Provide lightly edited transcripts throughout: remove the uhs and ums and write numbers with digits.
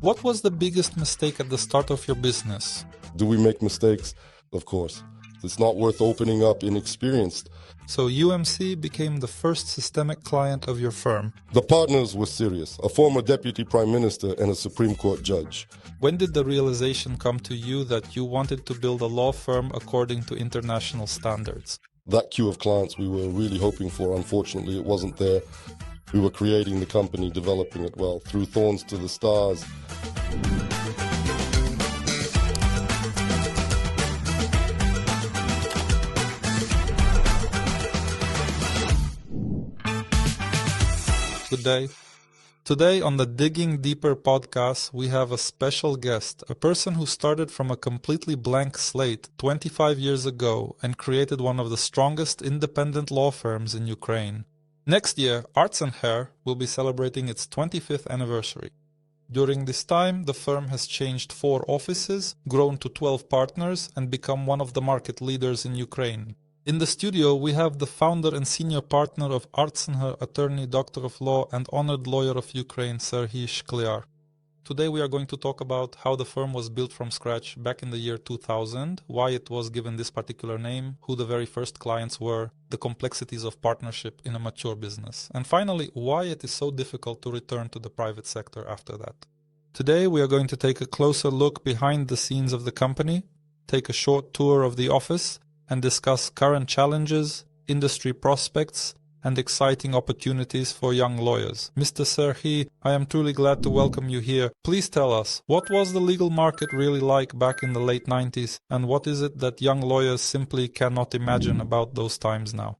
What was the biggest mistake at the start of your business? Do we make mistakes? Of course. It's not worth opening up inexperienced. So UMC became the first systemic client of your firm. The partners were serious, a former deputy prime minister and a Supreme Court judge. When did the realization come to you that you wanted to build a law firm according to international standards? That queue of clients we were really hoping for, unfortunately, it wasn't there. We were creating the company, developing it well, through thorns to the stars. Good day. Today on the Digging Deeper podcast, we have a special guest, a person who started from a completely blank slate 25 years ago and created one of the strongest independent law firms in Ukraine. Next year, ARZINGER will be celebrating its 25th anniversary. During this time, the firm has changed 4 offices, grown to 12 partners, and become one of the market leaders in Ukraine. In the studio, we have the founder and senior partner of ARZINGER, attorney, doctor of law, and honored lawyer of Ukraine, Sergii Shkliar. Today we are going to talk about how the firm was built from scratch back in the year 2000, why it was given this particular name, who the very first clients were, the complexities of partnership in a mature business, and finally, why it is so difficult to return to the private sector after that. Today we are going to take a closer look behind the scenes of the company, take a short tour of the office, and discuss current challenges, industry prospects, and exciting opportunities for young lawyers. Mr. Sergii, I am truly glad to welcome you here. Please tell us, what was the legal market really like back in the late 90s, and what is it that young lawyers simply cannot imagine about those times now?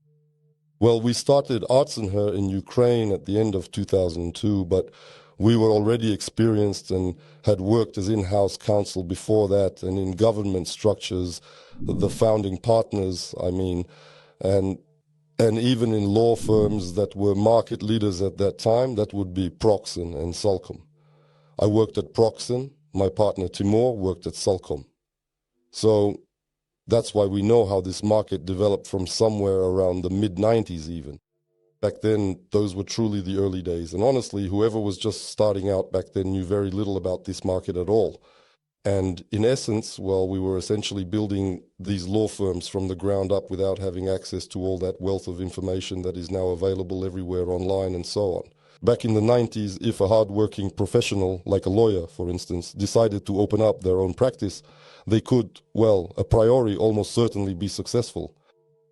Well, we started ARZINGER in Ukraine at the end of 2002, but we were already experienced and had worked as in-house counsel before that and in government structures, the founding partners, and even in law firms that were market leaders at that time, that would be Proxen and Salcom. I worked at Proxen, my partner Timur worked at Salcom. So that's why we know how this market developed from somewhere around the mid-90s even. Back then, those were truly the early days. And honestly, whoever was just starting out back then knew very little about this market at all. And in essence, well, we were essentially building these law firms from the ground up without having access to all that wealth of information that is now available everywhere online and so on. Back in the 90s, if a hard-working professional, like a lawyer, for instance, decided to open up their own practice, they could, well, a priori almost certainly be successful.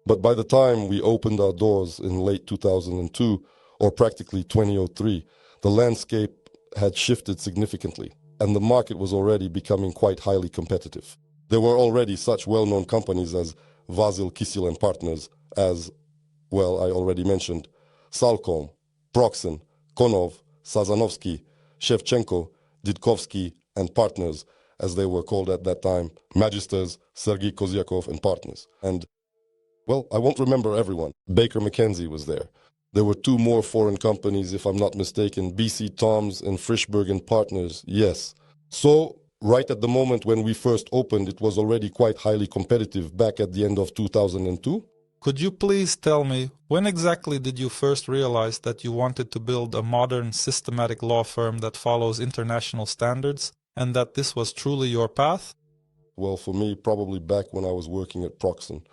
But by the time we opened our doors in late 2002, or practically 2003, the landscape had shifted significantly, and the market was already becoming quite highly competitive. There were already such well-known companies as Vasil, Kisil & Partners, as, well, I already mentioned, Salcom, Proxen, Konov, Sazanovsky, Shevchenko, Didkovsky & Partners, as they were called at that time, Magisters, Sergei Kozyakov & Partners, and well, I won't remember everyone. Baker McKenzie was there. There were 2 more foreign companies, if I'm not mistaken, BC Toms and Frischberg & Partners, yes. So, right at the moment when we first opened, it was already quite highly competitive back at the end of 2002. Could you please tell me, when exactly did you first realize that you wanted to build a modern, systematic law firm that follows international standards, and that this was truly your path? Well, for me, probably back when I was working at Proxen.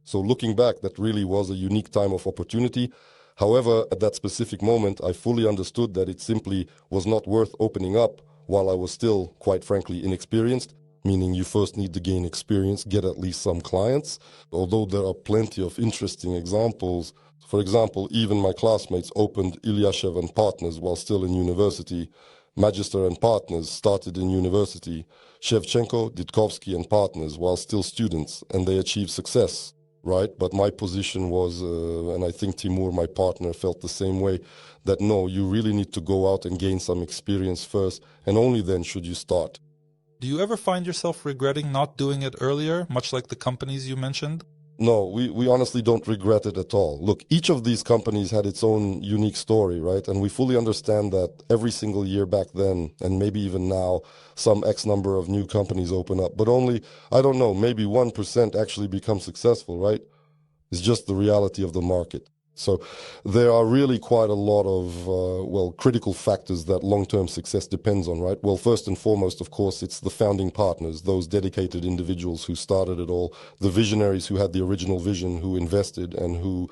So looking back, that really was a unique time of opportunity. However, at that specific moment, I fully understood that it simply was not worth opening up while I was still, quite frankly, inexperienced, meaning you first need to gain experience, get at least some clients. Although there are plenty of interesting examples. For example, even my classmates opened Ilyashev & Partners while still in university. Magister & Partners started in university. Shevchenko, Didkovsky & Partners while still students, and they achieved success. Right, but my position was, and I think Timur, my partner, felt the same way, that no, you really need to go out and gain some experience first, and only then should you start. Do you ever find yourself regretting not doing it earlier, much like the companies you mentioned? No, we honestly don't regret it at all. Look, each of these companies had its own unique story, right? And we fully understand that every single year back then, and maybe even now, some X number of new companies open up. But only, I don't know, maybe 1% actually become successful, right? It's just the reality of the market. So there are really quite a lot of, critical factors that long-term success depends on, right? Well, first and foremost, of course, it's the founding partners, those dedicated individuals who started it all, the visionaries who had the original vision, who invested and who,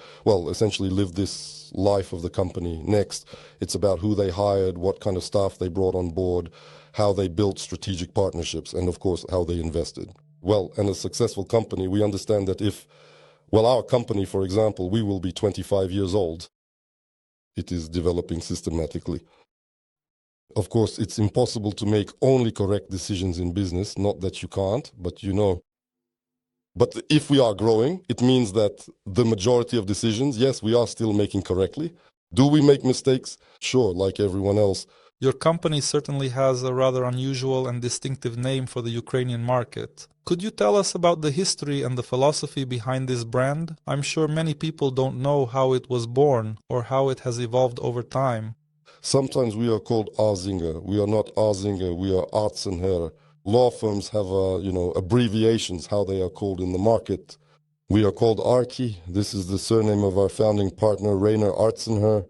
essentially lived this life of the company. Next, it's about who they hired, what kind of staff they brought on board, how they built strategic partnerships, and of course, how they invested. Well, and a successful company, we understand that our company, for example, we will be 25 years old. It is developing systematically. Of course, it's impossible to make only correct decisions in business, not that you can't, but you know. But if we are growing, it means that the majority of decisions, yes, we are still making correctly. Do we make mistakes? Sure, like everyone else. Your company certainly has a rather unusual and distinctive name for the Ukrainian market. Could you tell us about the history and the philosophy behind this brand? I'm sure many people don't know how it was born or how it has evolved over time. Sometimes we are called ARZINGER. We are not ARZINGER, we are ARZINGER. Law firms have, abbreviations, how they are called in the market. We are called Arki. This is the surname of our founding partner, Rainer ARZINGER.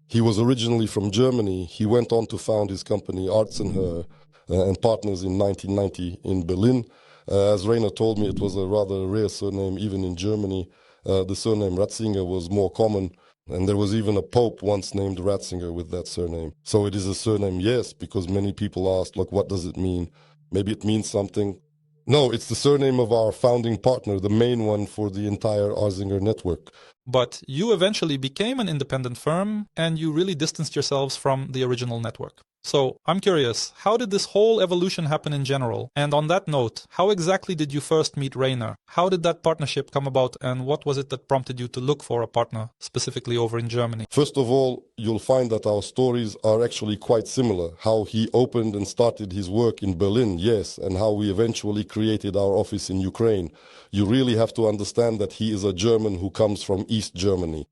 He was originally from Germany. He went on to found his company ARZINGER and Partners in 1990 in Berlin. As Rainer told me, it was a rather rare surname even in Germany. The surname Ratzinger was more common, and there was even a pope once named Ratzinger with that surname. So it is a surname, yes, because many people asked, what does it mean? Maybe it means something. No, it's the surname of our founding partner, the main one for the entire ARZINGER network. But you eventually became an independent firm and you really distanced yourselves from the original network. So I'm curious, how did this whole evolution happen in general? And on that note, how exactly did you first meet Rainer? How did that partnership come about and what was it that prompted you to look for a partner, specifically over in Germany? First of all, you'll find that our stories are actually quite similar. How he opened and started his work in Berlin, yes, and how we eventually created our office in Ukraine. You really have to understand that he is a German who comes from East Germany.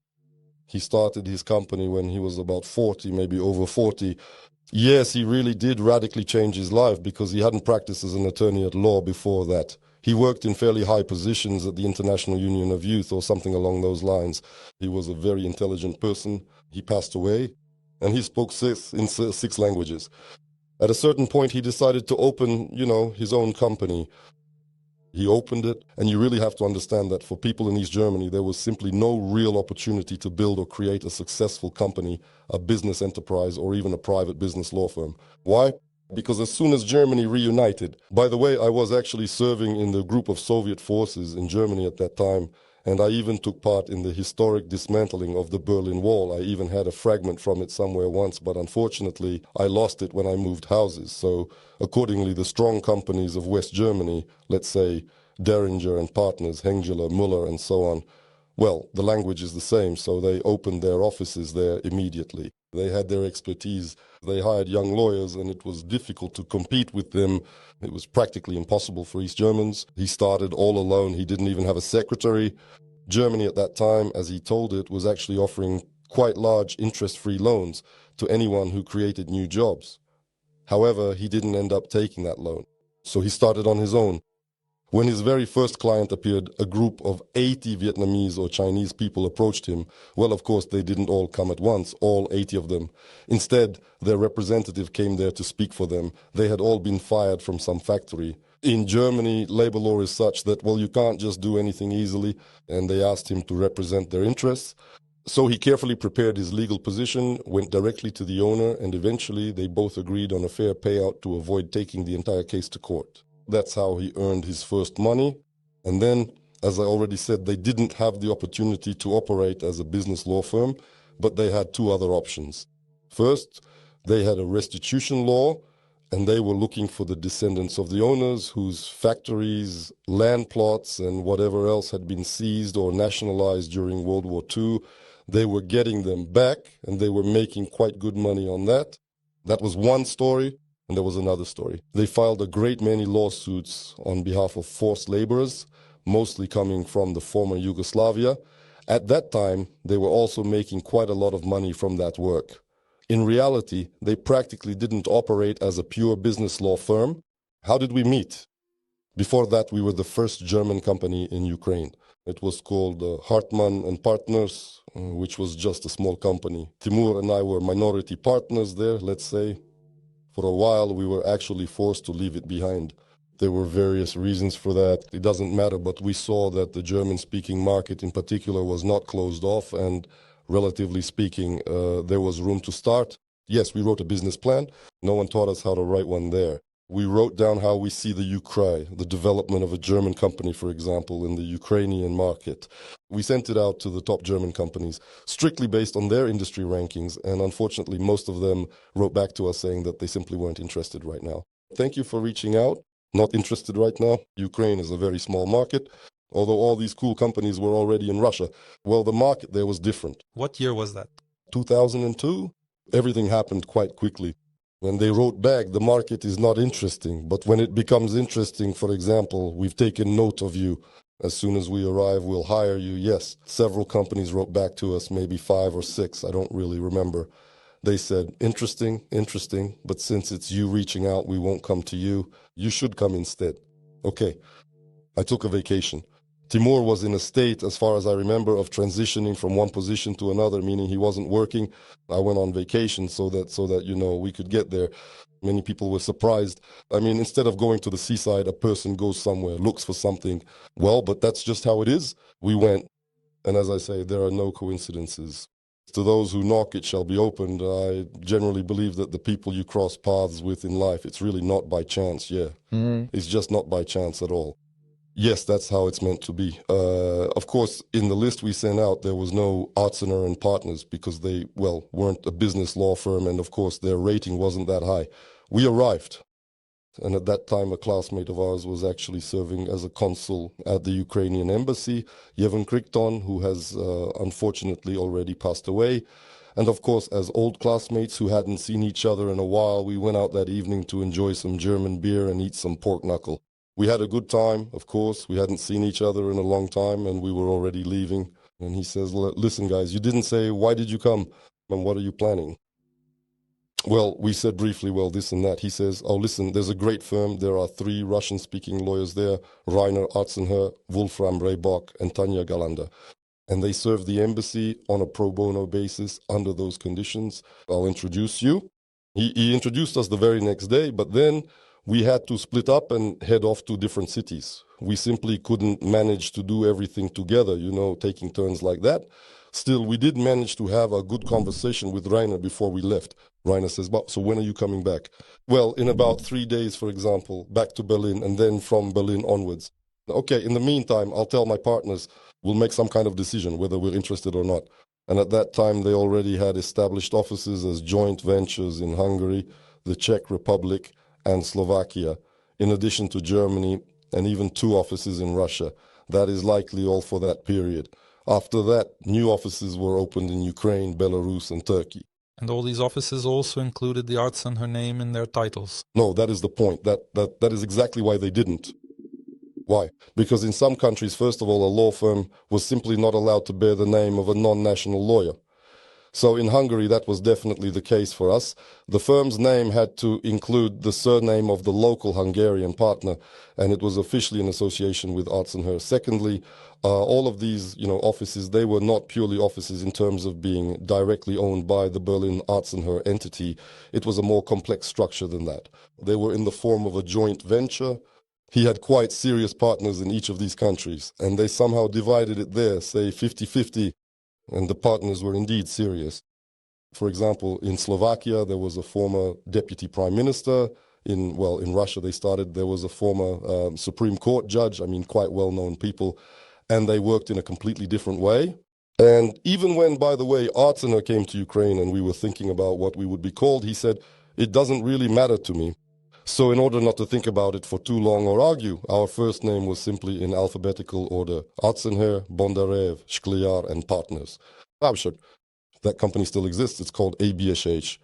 He started his company when he was about 40, maybe over 40. Yes, he really did radically change his life because he hadn't practiced as an attorney at law before that. He worked in fairly high positions at the International Union of Youth or something along those lines. He was a very intelligent person. He passed away and he spoke six languages. At a certain point, he decided to open, his own company. He opened it, and you really have to understand that for people in East Germany, there was simply no real opportunity to build or create a successful company, a business enterprise, or even a private business law firm. Why? Because as soon as Germany reunited, by the way, I was actually serving in the group of Soviet forces in Germany at that time, and I even took part in the historic dismantling of the Berlin Wall. I even had a fragment from it somewhere once, but unfortunately, I lost it when I moved houses. So accordingly, the strong companies of West Germany, let's say Derringer and Partners, Hengela, Müller, and so on, well, the language is the same, so they opened their offices there immediately. They had their expertise. They hired young lawyers, and it was difficult to compete with them. It was practically impossible for East Germans. He started all alone. He didn't even have a secretary. Germany at that time, as he told it, was actually offering quite large interest-free loans to anyone who created new jobs. However, he didn't end up taking that loan. So he started on his own. When his very first client appeared, a group of 80 Vietnamese or Chinese people approached him. Well, of course, they didn't all come at once, all 80 of them. Instead, their representative came there to speak for them. They had all been fired from some factory. In Germany, labor law is such that, you can't just do anything easily, and they asked him to represent their interests. So he carefully prepared his legal position, went directly to the owner, and eventually they both agreed on a fair payout to avoid taking the entire case to court. That's how he earned his first money. And then, as I already said, they didn't have the opportunity to operate as a business law firm, but they had two other options. First, they had a restitution law, and they were looking for the descendants of the owners whose factories, land plots, and whatever else had been seized or nationalized during World War II. They were getting them back, and they were making quite good money on that. That was one story. And there was another story. They filed a great many lawsuits on behalf of forced laborers, mostly coming from the former Yugoslavia. At that time, they were also making quite a lot of money from that work. In reality, they practically didn't operate as a pure business law firm. How did we meet? Before that, we were the first German company in Ukraine. It was called Hartmann and Partners, which was just a small company. Timur and I were minority partners there, let's say. For a while, we were actually forced to leave it behind. There were various reasons for that. It doesn't matter, but we saw that the German-speaking market in particular was not closed off, and relatively speaking, there was room to start. Yes, we wrote a business plan. No one taught us how to write one there. We wrote down how we see the Ukraine, the development of a German company, for example, in the Ukrainian market. We sent it out to the top German companies, strictly based on their industry rankings, and unfortunately, most of them wrote back to us saying that they simply weren't interested right now. Thank you for reaching out. Not interested right now. Ukraine is a very small market, although all these cool companies were already in Russia. Well, the market there was different. What year was that? 2002. Everything happened quite quickly. When they wrote back, the market is not interesting. But when it becomes interesting, for example, we've taken note of you. As soon as we arrive, we'll hire you. Yes, several companies wrote back to us, maybe 5 or 6. I don't really remember. They said, interesting, but since it's you reaching out, we won't come to you. You should come instead. Okay, I took a vacation. Timur was in a state, as far as I remember, of transitioning from one position to another, meaning he wasn't working. I went on vacation so that we could get there. Many people were surprised. I mean, instead of going to the seaside, a person goes somewhere, looks for something. Well, but that's just how it is. We went, and as I say, there are no coincidences. To those who knock, it shall be opened. I generally believe that the people you cross paths with in life, it's really not by chance, yeah. It's just not by chance at all. Yes, that's how it's meant to be. Of course, in the list we sent out, there was no ARZINGER and Partners because they, weren't a business law firm, and of course their rating wasn't that high. We arrived, and at that time a classmate of ours was actually serving as a consul at the Ukrainian embassy, Yevhen Krikton, who has unfortunately already passed away. And of course, as old classmates who hadn't seen each other in a while, we went out that evening to enjoy some German beer and eat some pork knuckle. We had a good time, of course. We hadn't seen each other in a long time, and we were already leaving. And he says, listen, guys, you didn't say, why did you come? And what are you planning? Well, we said briefly, this and that. He says, oh, listen, there's a great firm. There are 3 Russian-speaking lawyers there, Rainer Arzinger, Wolfram Rehbock, and Tanya Galanda. And they serve the embassy on a pro bono basis under those conditions. I'll introduce you. He introduced us the very next day, but then we had to split up and head off to different cities. We simply couldn't manage to do everything together, taking turns like that. Still, we did manage to have a good conversation with Rainer before we left. Rainer says, so when are you coming back? Well, in about 3 days, for example, back to Berlin, and then from Berlin onwards. Okay, in the meantime, I'll tell my partners, we'll make some kind of decision whether we're interested or not. And at that time, they already had established offices as joint ventures in Hungary, the Czech Republic, and Slovakia, in addition to Germany, and even 2 offices in Russia. That is likely all for that period. After that, new offices were opened in Ukraine, Belarus, and Turkey. And all these offices also included the ARZINGER name in their titles. No, that is the point. That is exactly why they didn't. Why? Because in some countries, first of all, a law firm was simply not allowed to bear the name of a non-national lawyer. So in Hungary, that was definitely the case for us. The firm's name had to include the surname of the local Hungarian partner, and it was officially in association with ARZINGER. Secondly, all of these, offices, they were not purely offices in terms of being directly owned by the Berlin ARZINGER entity. It was a more complex structure than that. They were in the form of a joint venture. He had quite serious partners in each of these countries, and they somehow divided it there, say 50-50. And the partners were indeed serious. For example, in Slovakia, there was a former deputy prime minister. In Russia, there was a former Supreme Court judge, quite well-known people, and they worked in a completely different way. And even when, by the way, ARZINGER came to Ukraine and we were thinking about what we would be called, he said, it doesn't really matter to me. So in order not to think about it for too long or argue, our first name was simply in alphabetical order: ARZINGER, Bondarev, Shkliar, and Partners. I'm sure that company still exists. It's called ABSH.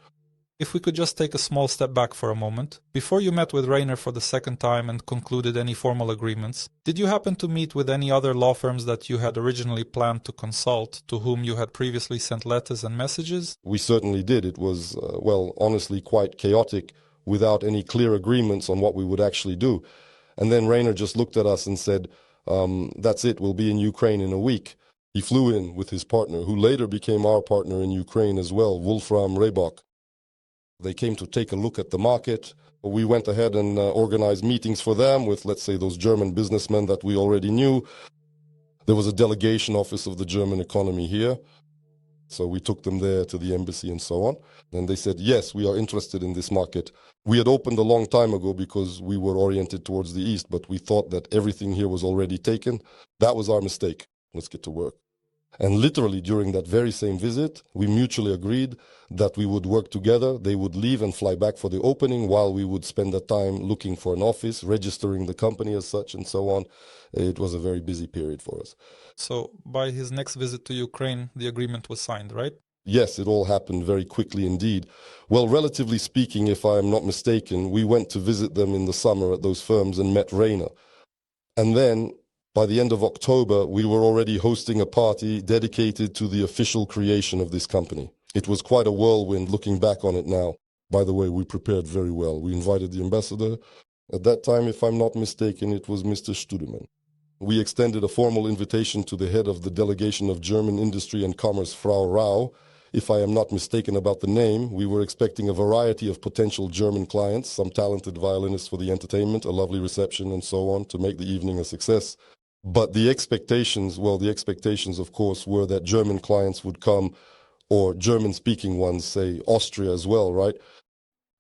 If we could just take a small step back for a moment. Before you met with Rainer for the second time and concluded any formal agreements, did you happen to meet with any other law firms that you had originally planned to consult, to whom you had previously sent letters and messages? We certainly did. It was, honestly quite chaotic, without any clear agreements on what we would actually do. And then Rainer just looked at us and said, That's it, we'll be in Ukraine in a week. He flew in with his partner, who later became our partner in Ukraine as well, Wolfram Reybach. They came to take a look at the market. We went ahead and organized meetings for them with, let's say, those German businessmen that we already knew. There was a delegation office of the German economy here. So we took them there to the embassy and so on. And they said, yes, we are interested in this market. We had opened a long time ago because we were oriented towards the east, but we thought that everything here was already taken. That was our mistake. Let's get to work. And literally during that very same visit, we mutually agreed that we would work together. They would leave and fly back for the opening while we would spend the time looking for an office, registering the company as such and so on. It was a very busy period for us. So by his next visit to Ukraine, the agreement was signed, right? Yes, it all happened very quickly indeed. Well, relatively speaking, if I am not mistaken, we went to visit them in the summer at those firms and met Rainer. And then by the end of October, we were already hosting a party dedicated to the official creation of this company. It was quite a whirlwind looking back on it now. By the way, we prepared very well. We invited the ambassador. At that time, if I'm not mistaken, it was Mr. Studemann. We extended a formal invitation to the head of the delegation of German Industry and Commerce, Frau Rau. If I am not mistaken about the name, we were expecting a variety of potential German clients, some talented violinists for the entertainment, a lovely reception, and so on, to make the evening a success. But the expectations, of course, were that German clients would come, or German-speaking ones, say Austria as well, right?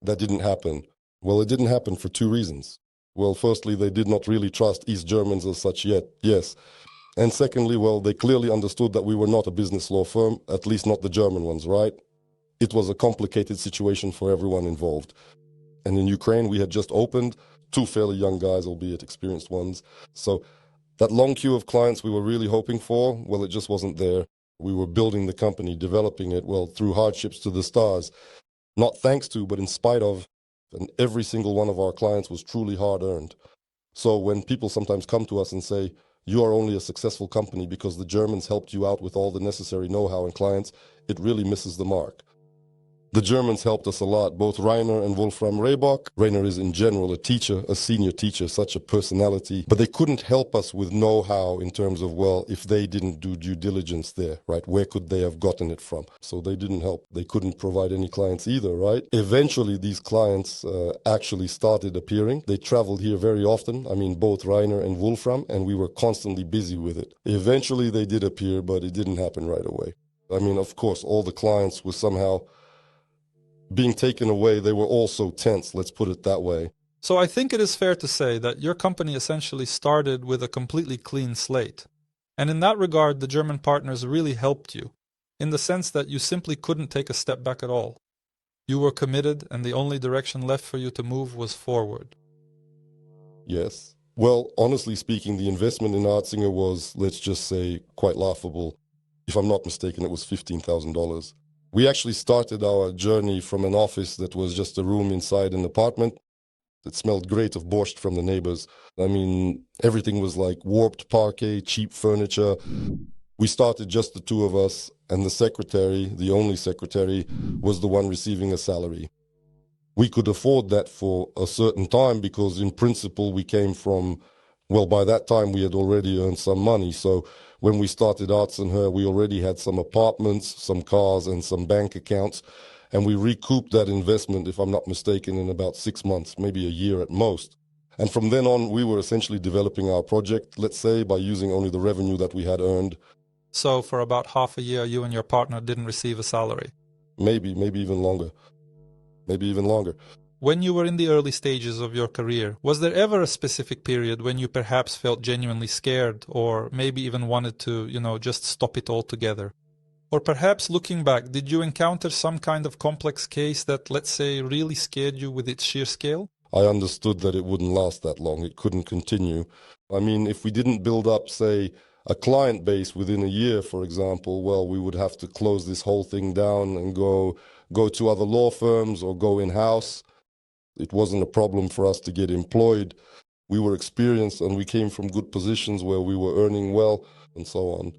That didn't happen. Well, it didn't happen for two reasons. Well, firstly, they did not really trust East Germans as such yet, yes. And secondly, well, they clearly understood that we were not a business law firm, at least not the German ones, right? It was a complicated situation for everyone involved. And in Ukraine, we had just opened, two fairly young guys, albeit experienced ones. So that long queue of clients we were really hoping for, well, it just wasn't there. We were building the company, developing it, well, through hardships to the stars. Not thanks to, but in spite of, and every single one of our clients was truly hard-earned. So when people sometimes come to us and say, you are only a successful company because the Germans helped you out with all the necessary know-how and clients, it really misses the mark. The Germans helped us a lot, both Rainer and Wolfram Reybach. Rainer is in general a teacher, a senior teacher, such a personality. But they couldn't help us with know-how in terms of, well, if they didn't do due diligence there, right? Where could they have gotten it from? So they didn't help. They couldn't provide any clients either, right? Eventually, these clients actually started appearing. They traveled here very often. I mean, both Rainer and Wolfram, and we were constantly busy with it. Eventually, they did appear, but it didn't happen right away. I mean, of course, all the clients were somehow being taken away. They were all so tense, let's put it that way. So I think it is fair to say that your company essentially started with a completely clean slate. And in that regard, the German partners really helped you, in the sense that you simply couldn't take a step back at all. You were committed, and the only direction left for you to move was forward. Yes. Well, honestly speaking, the investment in ARZINGER was, let's just say, quite laughable. If I'm not mistaken, it was $15,000. We actually started our journey from an office that was just a room inside an apartment. It smelled great of borscht from the neighbors. I mean, everything was like warped parquet, cheap furniture. We started just the two of us, and the secretary, the only secretary, was the one receiving a salary. We could afford that for a certain time because in principle we came from, well, by that time we had already earned some money. So when we started ARZINGER, we already had some apartments, some cars, and some bank accounts. And we recouped that investment, if I'm not mistaken, in about 6 months, maybe a year at most. And from then on, we were essentially developing our project, let's say, by using only the revenue that we had earned. So for about half a year, you and your partner didn't receive a salary? Maybe even longer. Maybe even longer. When you were in the early stages of your career, was there ever a specific period when you perhaps felt genuinely scared, or maybe even wanted to, just stop it altogether? Or perhaps looking back, did you encounter some kind of complex case that, let's say, really scared you with its sheer scale? I understood that it wouldn't last that long. It couldn't continue. I mean, if we didn't build up, say, a client base within a year, for example, well, we would have to close this whole thing down and go to other law firms or go in-house. It wasn't a problem for us to get employed. We were experienced and we came from good positions where we were earning well and so on.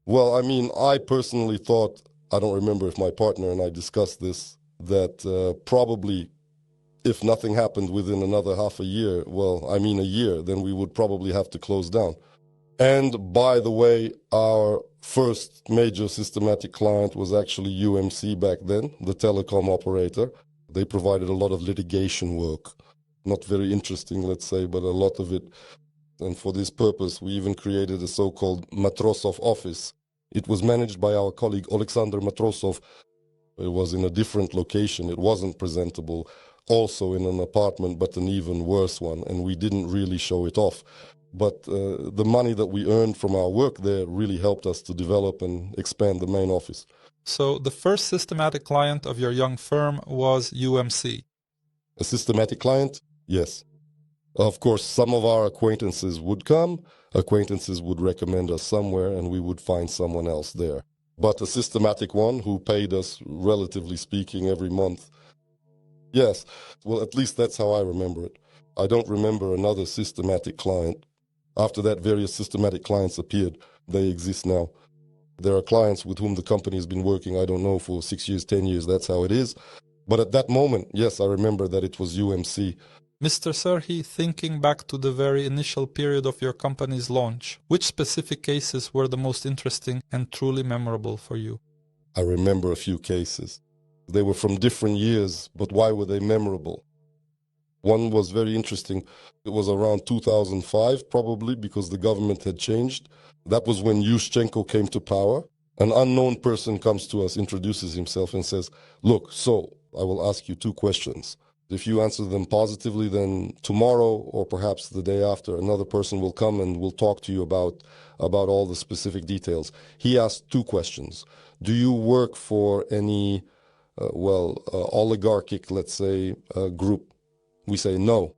Well, I mean, I personally thought, I don't remember if my partner and I discussed this, that probably if nothing happened within another half a year, well, I mean a year, then we would probably have to close down. And by the way, our first major systematic client was actually UMC back then, the telecom operator. They provided a lot of litigation work. Not very interesting, let's say, but a lot of it. And for this purpose, we even created a so-called Matrosov office. It was managed by our colleague Alexander Matrosov. It was in a different location. It wasn't presentable, also in an apartment, but an even worse one, and we didn't really show it off. But the money that we earned from our work there really helped us to develop and expand the main office. So the first systematic client of your young firm was UMC. A systematic client? Yes. Of course, some of our acquaintances would come, acquaintances would recommend us somewhere, and we would find someone else there. But a systematic one who paid us, relatively speaking, every month. Yes, well, at least that's how I remember it. I don't remember another systematic client. After that, various systematic clients appeared. They exist now. There are clients with whom the company has been working, I don't know, for 6 years, 10 years. That's how it is. But at that moment, yes, I remember that it was UMC. Mr. Sergii, thinking back to the very initial period of your company's launch, which specific cases were the most interesting and truly memorable for you? I remember a few cases. They were from different years, but why were they memorable? One was very interesting. It was around 2005, probably, because the government had changed. That was when Yushchenko came to power. An unknown person comes to us, introduces himself and says, "Look, so I will ask you 2 questions. If you answer them positively, then tomorrow or perhaps the day after, another person will come and will talk to you about all the specific details." He asked 2 questions. Do you work for any, oligarchic, let's say, group? We say no.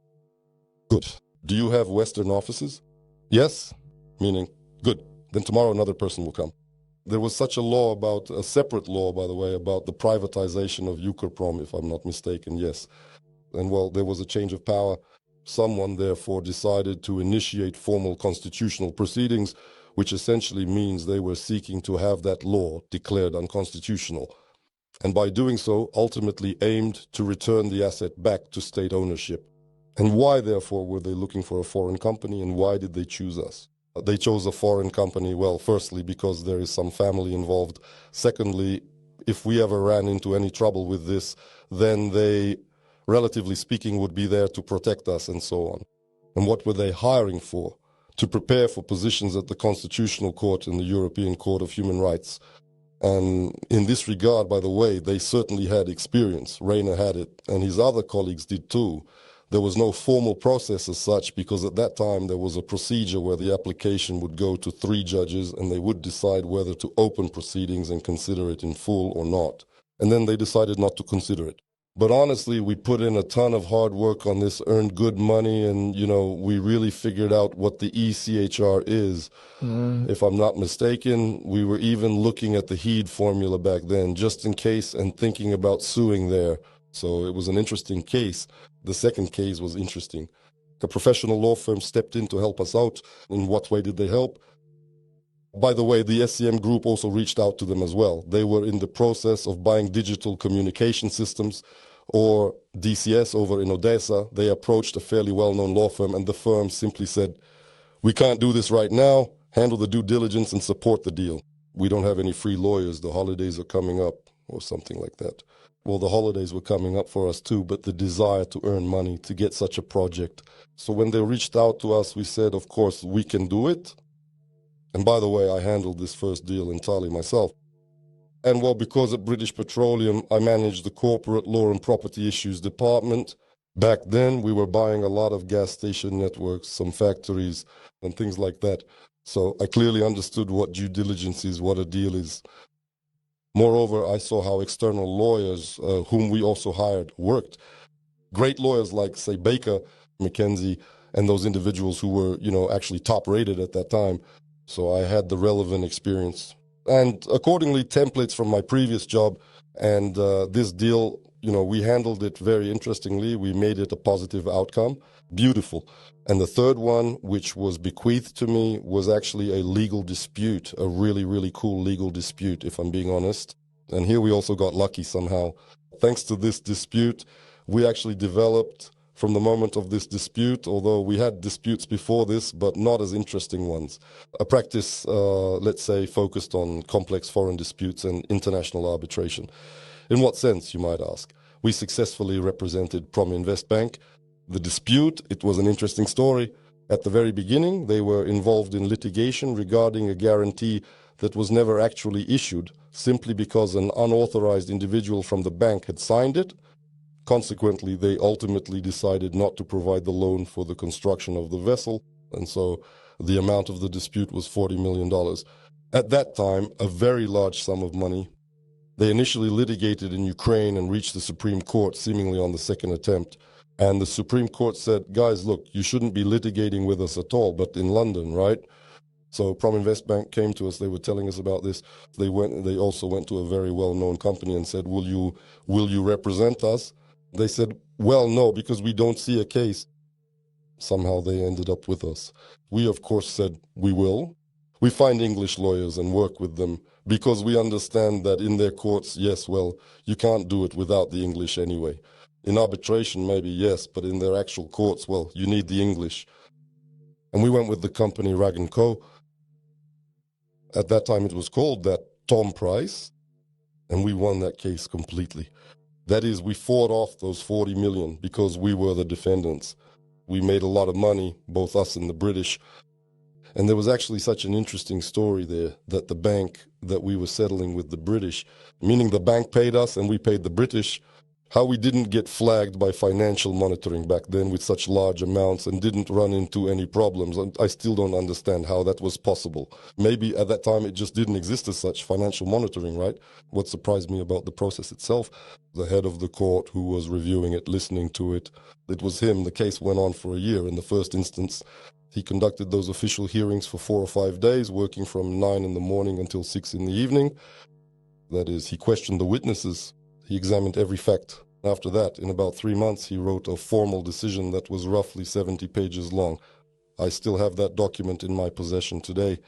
Good. Do you have Western offices? Yes. Meaning, good. Then tomorrow another person will come. There was such a law about, a separate law, by the way, about the privatization of Ukrprom, if I'm not mistaken, yes. And well, there was a change of power. Someone, therefore, decided to initiate formal constitutional proceedings, which essentially means they were seeking to have that law declared unconstitutional. And by doing so, ultimately aimed to return the asset back to state ownership. And why, therefore, were they looking for a foreign company, and why did they choose us? They chose a foreign company, well, firstly, because there is some family involved. Secondly, if we ever ran into any trouble with this, then they, relatively speaking, would be there to protect us and so on. And what were they hiring for? To prepare for positions at the Constitutional Court and the European Court of Human Rights. And in this regard, by the way, they certainly had experience. Rainer had it, and his other colleagues did too. There was no formal process as such, because at that time there was a procedure where the application would go to 3 judges and they would decide whether to open proceedings and consider it in full or not. And then they decided not to consider it. But honestly, we put in a ton of hard work on this, earned good money, and, we really figured out what the ECHR is. If I'm not mistaken, we were even looking at the HEED formula back then, just in case, and thinking about suing there. So it was an interesting case. The second case was interesting. A professional law firm stepped in to help us out. In what way did they help? By the way, the SCM group also reached out to them as well. They were in the process of buying digital communication systems, or DCS, over in Odessa. They approached a fairly well-known law firm, and the firm simply said, "We can't do this right now. Handle the due diligence and support the deal. We don't have any free lawyers. The holidays are coming up," or something like that. Well, the holidays were coming up for us too, but the desire to earn money, to get such a project. So when they reached out to us, we said, of course, we can do it. And by the way, I handled this first deal entirely myself. And well, because at British Petroleum, I managed the corporate law and property issues department. Back then, we were buying a lot of gas station networks, some factories, and things like that. So I clearly understood what due diligence is, what a deal is. Moreover, I saw how external lawyers, whom we also hired, worked. Great lawyers like, say, Baker, McKenzie, and those individuals who were, actually top-rated at that time. So I had the relevant experience. And accordingly, templates from my previous job and this deal, we handled it very interestingly. We made it a positive outcome. Beautiful. And the third one, which was bequeathed to me, was actually a legal dispute, a really, really cool legal dispute, if I'm being honest. And here we also got lucky somehow. Thanks to this dispute, we actually developed from the moment of this dispute, although we had disputes before this, but not as interesting ones. A practice, let's say, focused on complex foreign disputes and international arbitration. In what sense, you might ask? We successfully represented Prominvest Bank. The dispute, it was an interesting story. At the very beginning, they were involved in litigation regarding a guarantee that was never actually issued, simply because an unauthorized individual from the bank had signed it. Consequently, they ultimately decided not to provide the loan for the construction of the vessel, and so the amount of the dispute was $40 million. At that time, a very large sum of money. They initially litigated in Ukraine and reached the Supreme Court, seemingly on the second attempt. And the Supreme Court said, guys, look, you shouldn't be litigating with us at all, but in London, right? So Prominvest Bank came to us. They were telling us about this. They also went to a very well-known company and said, will you represent us? They said, well, no, because we don't see a case. Somehow they ended up with us. We, of course, said, we will. We find English lawyers and work with them because we understand that in their courts, yes, well, you can't do it without the English anyway. In arbitration, maybe, yes, but in their actual courts, well, you need the English. And we went with the company Rag & Co. At that time, it was called that Tom Price, and we won that case completely. That is, we fought off those 40 million because we were the defendants. We made a lot of money, both us and the British. And there was actually such an interesting story there that the bank that we were settling with the British, meaning the bank paid us and we paid the British, how we didn't get flagged by financial monitoring back then with such large amounts and didn't run into any problems. And I still don't understand how that was possible. Maybe at that time it just didn't exist as such, financial monitoring, right? What surprised me about the process itself, the head of the court who was reviewing it, listening to it, it was him. The case went on for a year. In the first instance, he conducted those official hearings for 4 or 5 days, working from 9 in the morning until 6 in the evening. That is, he questioned the witnesses. He examined every fact. After that, in about 3 months, he wrote a formal decision that was roughly 70 pages long. I still have that document in my possession today,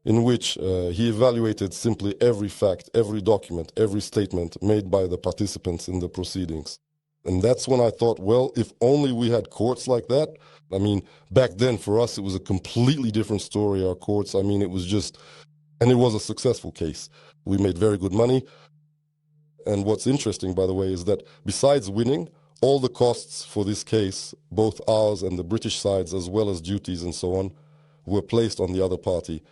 in which he evaluated simply every fact, every document, every statement made by the participants in the proceedings. And that's when I thought, well, if only we had courts like that. I mean, back then for us, it was a completely different story, our courts. I mean, it was just, and it was a successful case. We made very good money. And what's interesting, by the way, is that besides winning, all the costs for this case, both ours and the British sides, as well as duties and so on, were placed on the other party.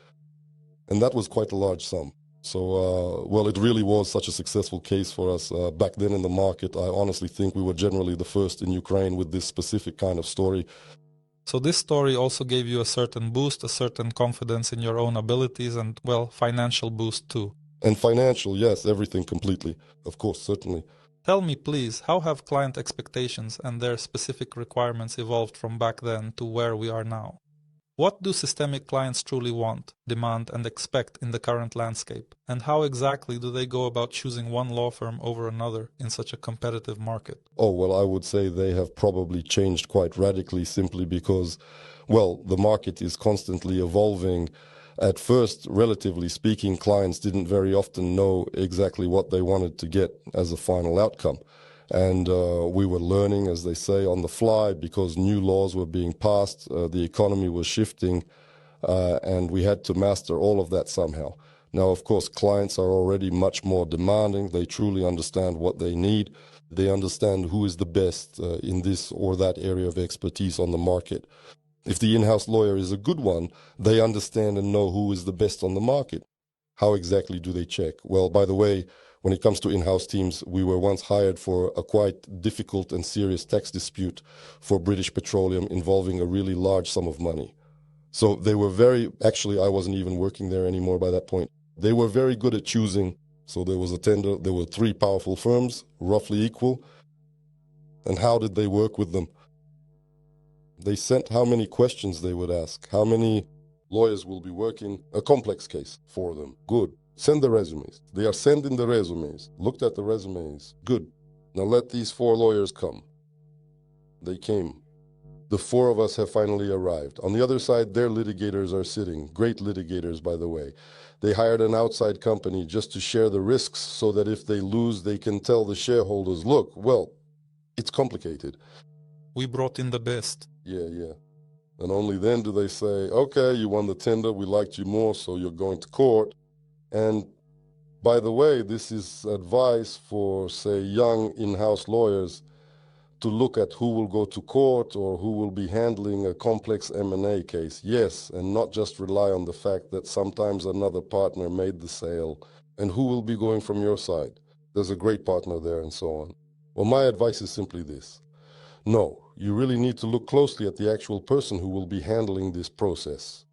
And that was quite a large sum. So, well, it really was such a successful case for us. Back then in the market, I honestly think we were generally the first in Ukraine with this specific kind of story. So this story also gave you a certain boost, a certain confidence in your own abilities and, well, financial boost too. And financial, yes, everything completely. Of course, certainly. Tell me, please, how have client expectations and their specific requirements evolved from back then to where we are now? What do systemic clients truly want, demand, and expect in the current landscape? And how exactly do they go about choosing one law firm over another in such a competitive market? Oh, well, I would say they have probably changed quite radically simply because, well, the market is constantly evolving. At first, relatively speaking, clients didn't very often know exactly what they wanted to get as a final outcome. And we were learning, as they say, on the fly because new laws were being passed, the economy was shifting, and we had to master all of that somehow. Now, of course, clients are already much more demanding. They truly understand what they need. They understand who is the best in this or that area of expertise on the market. If the in-house lawyer is a good one, they understand and know who is the best on the market. How exactly do they check? Well, by the way, when it comes to in-house teams, we were once hired for a quite difficult and serious tax dispute for British Petroleum involving a really large sum of money. So they were actually, I wasn't even working there anymore by that point. They were very good at choosing. So there was a tender, there were 3 powerful firms, roughly equal. And how did they work with them? They sent how many questions they would ask, how many lawyers will be working a complex case for them. Good. Send the resumes. They are sending the resumes. Looked at the resumes. Good. Now let these 4 lawyers come. They came. The 4 of us have finally arrived. On the other side, their litigators are sitting. Great litigators, by the way. They hired an outside company just to share the risks so that if they lose, they can tell the shareholders, look, well, it's complicated. We brought in the best. Yeah. And only then do they say, okay, you won the tender, we liked you more, so you're going to court. And by the way, this is advice for, say, young in-house lawyers to look at who will go to court or who will be handling a complex M&A case. Yes, and not just rely on the fact that sometimes another partner made the sale and who will be going from your side. There's a great partner there and so on. Well, my advice is simply this. No, you really need to look closely at the actual person who will be handling this process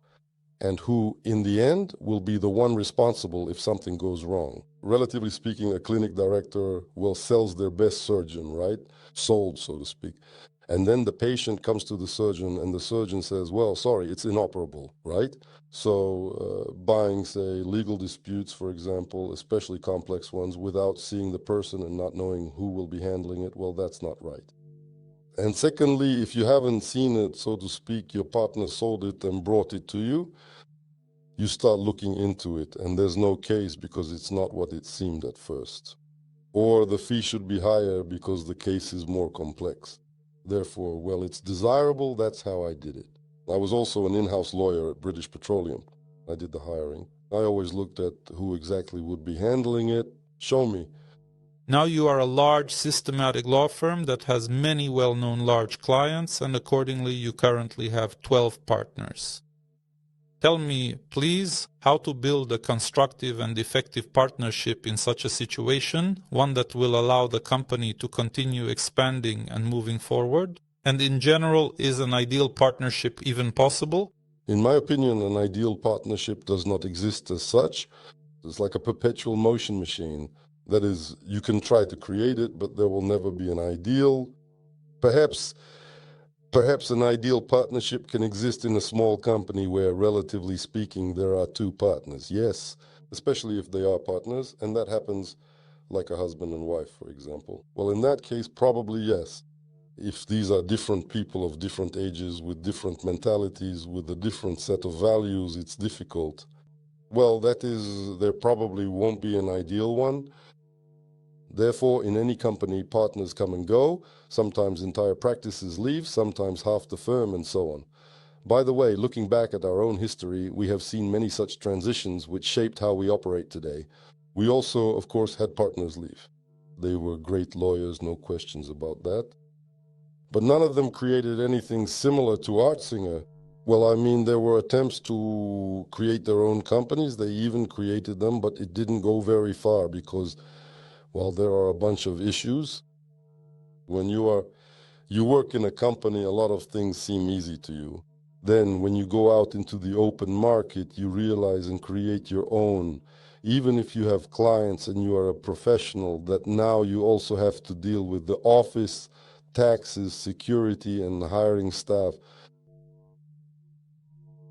and who, in the end, will be the one responsible if something goes wrong. Relatively speaking, a clinic director sells their best surgeon, right? Sold, so to speak. And then the patient comes to the surgeon and the surgeon says, well, sorry, it's inoperable, right? So buying, say, legal disputes, for example, especially complex ones, without seeing the person and not knowing who will be handling it, well, that's not right. And secondly, if you haven't seen it, so to speak, your partner sold it and brought it to you, you start looking into it and there's no case because it's not what it seemed at first. Or the fee should be higher because the case is more complex. Therefore, well, it's desirable, that's how I did it. I was also an in-house lawyer at British Petroleum. I did the hiring. I always looked at who exactly would be handling it. Show me. Now you are a large, systematic law firm that has many well-known large clients, and accordingly you currently have 12 partners. Tell me, please, how to build a constructive and effective partnership in such a situation, one that will allow the company to continue expanding and moving forward? And in general, is an ideal partnership even possible? In my opinion, an ideal partnership does not exist as such. It's like a perpetual motion machine. That is, you can try to create it, but there will never be an ideal. Perhaps an ideal partnership can exist in a small company where, relatively speaking, there are two partners. Yes, especially if they are partners, and that happens like a husband and wife, for example. Well, in that case, probably yes. If these are different people of different ages, with different mentalities, with a different set of values, it's difficult. Well, that is, there probably won't be an ideal one. Therefore, in any company, partners come and go. Sometimes entire practices leave, sometimes half the firm, and so on. By the way, looking back at our own history, we have seen many such transitions which shaped how we operate today. We also, of course, had partners leave. They were great lawyers, no questions about that. But none of them created anything similar to ARZINGER. Well, I mean, there were attempts to create their own companies. They even created them, but it didn't go very far because, well, there are a bunch of issues. When you work in a company, a lot of things seem easy to you. Then when you go out into the open market, you realize and create your own. Even if you have clients and you are a professional, that now you also have to deal with the office, taxes, security, and hiring staff.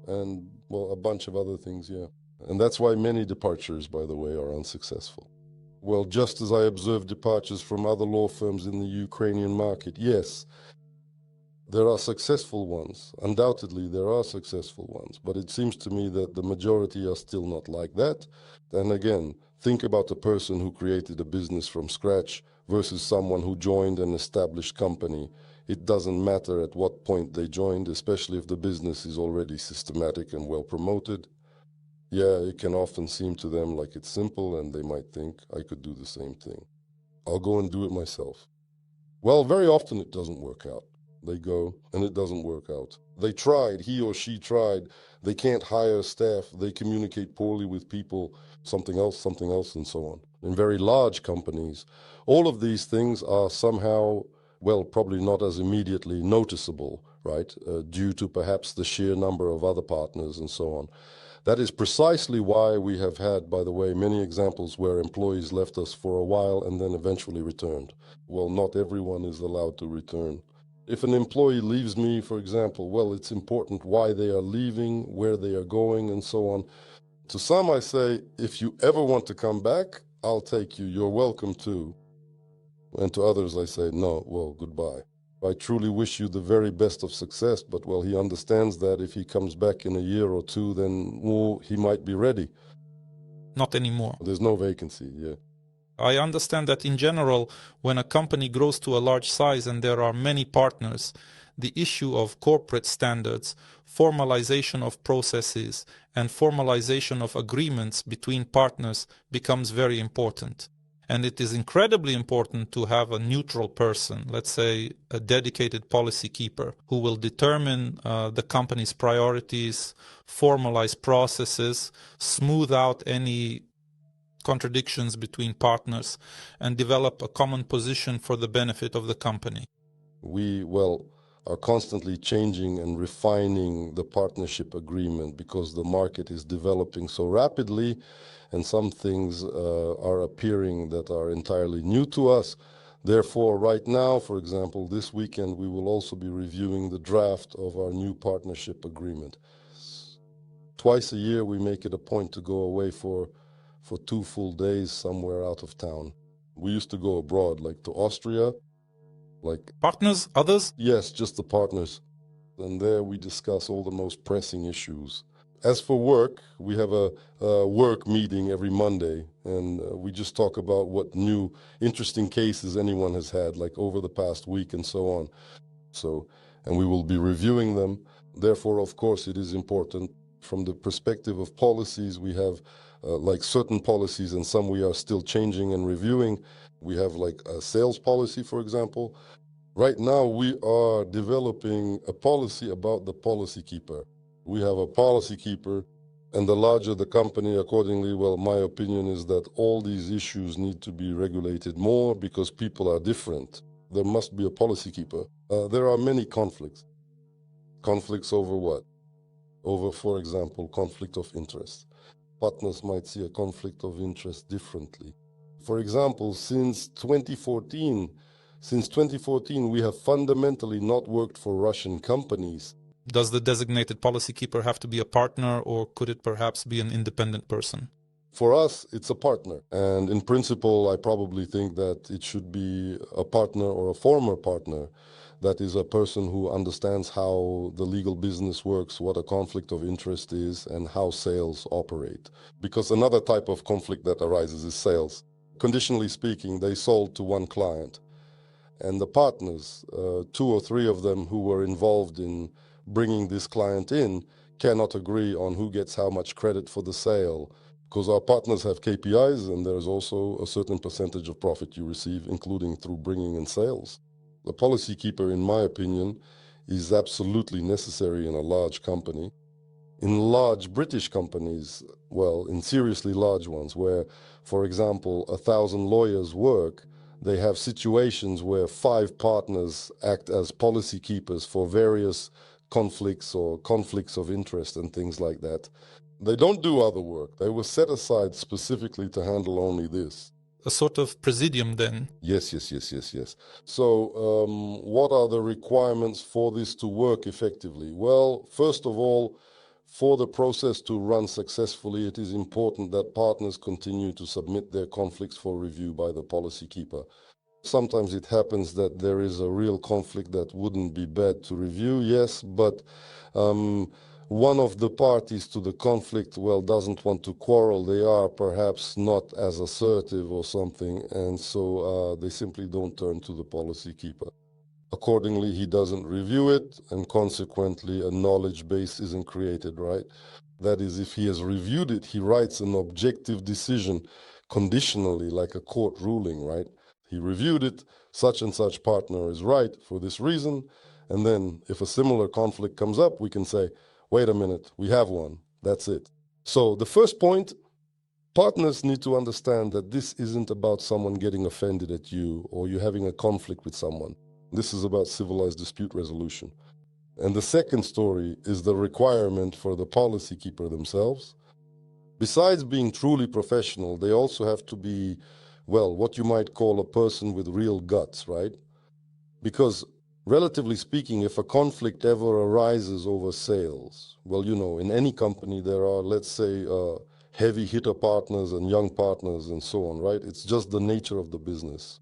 And, well, a bunch of other things, yeah. And that's why many departures, by the way, are unsuccessful. Well, just as I observed departures from other law firms in the Ukrainian market, yes, there are successful ones. Undoubtedly, there are successful ones. But it seems to me that the majority are still not like that. And again, think about a person who created a business from scratch versus someone who joined an established company. It doesn't matter at what point they joined, especially if the business is already systematic and well promoted. Yeah, it can often seem to them like it's simple and they might think, I could do the same thing. I'll go and do it myself. Well, very often it doesn't work out. They go and it doesn't work out. They tried, he or she tried. They can't hire staff. They communicate poorly with people, something else, and so on. In very large companies, all of these things are somehow, well, probably not as immediately noticeable, right, due to perhaps the sheer number of other partners and so on. That is precisely why we have had, by the way, many examples where employees left us for a while and then eventually returned. Well, not everyone is allowed to return. If an employee leaves me, for example, well, it's important why they are leaving, where they are going, and so on. To some, I say, if you ever want to come back, I'll take you. You're welcome to. And to others, I say, no, well, goodbye. I truly wish you the very best of success, but, well, he understands that if he comes back in a year or two, then, well, he might be ready. Not anymore. There's no vacancy, yeah. I understand that in general, when a company grows to a large size and there are many partners, the issue of corporate standards, formalization of processes, and formalization of agreements between partners becomes very important. And it is incredibly important to have a neutral person, let's say a dedicated policy keeper, who will determine the company's priorities, formalize processes, smooth out any contradictions between partners, and develop a common position for the benefit of the company. We, are constantly changing and refining the partnership agreement because the market is developing so rapidly and some things are appearing that are entirely new to us. Therefore, right now, for example, this weekend, we will also be reviewing the draft of our new partnership agreement. Twice a year, we make it a point to go away for 2 full days somewhere out of town. We used to go abroad, like to Austria. Partners, others? Yes, just the partners. And there we discuss all the most pressing issues. As for work, we have a work meeting every Monday, and we just talk about what new interesting cases anyone has had, like over the past week and so on. And we will be reviewing them. Therefore, of course, it is important. From the perspective of policies, we have certain policies, and some we are still changing and reviewing. We have like a sales policy, for example. Right now, we are developing a policy about the policy keeper. We have a policy keeper, and the larger the company, accordingly, my opinion is that all these issues need to be regulated more because people are different. There must be a policy keeper. There are many conflicts. Conflicts over what? Over, for example, conflict of interest. Partners might see a conflict of interest differently. For example, since 2014, we have fundamentally not worked for Russian companies. Does the designated policy keeper have to be a partner, or could it perhaps be an independent person? For us, it's a partner. And in principle, I probably think that it should be a partner or a former partner. That is a person who understands how the legal business works, what a conflict of interest is, and how sales operate. Because another type of conflict that arises is sales. Conditionally speaking, they sold to one client. And the partners, 2 or 3 of them who were involved in bringing this client in, cannot agree on who gets how much credit for the sale. Because our partners have KPIs, and there's also a certain percentage of profit you receive, including through bringing in sales. The policy keeper, in my opinion, is absolutely necessary in a large company. In large British companies, in seriously large ones, where, for example, 1,000 lawyers work, they have situations where 5 partners act as policy keepers for various conflicts or conflicts of interest and things like that. They don't do other work. They were set aside specifically to handle only this. A sort of presidium, then? Yes. So what are the requirements for this to work effectively? Well, first of all, for the process to run successfully, it is important that partners continue to submit their conflicts for review by the policy keeper. Sometimes it happens that there is a real conflict that wouldn't be bad to review, yes, but one of the parties to the conflict, doesn't want to quarrel. They are perhaps not as assertive or something, and so they simply don't turn to the policy keeper. Accordingly, he doesn't review it, and consequently, a knowledge base isn't created, right? That is, if he has reviewed it, he writes an objective decision conditionally, like a court ruling, right? He reviewed it, such and such partner is right for this reason, and then if a similar conflict comes up, we can say, wait a minute, we have one, that's it. So the first point, partners need to understand that this isn't about someone getting offended at you or you having a conflict with someone. This is about civilized dispute resolution. And the second story is the requirement for the policy keeper themselves. Besides being truly professional, they also have to be, what you might call a person with real guts, right? Because relatively speaking, if a conflict ever arises over sales, in any company there are, let's say, heavy hitter partners and young partners and so on, right? It's just the nature of the business.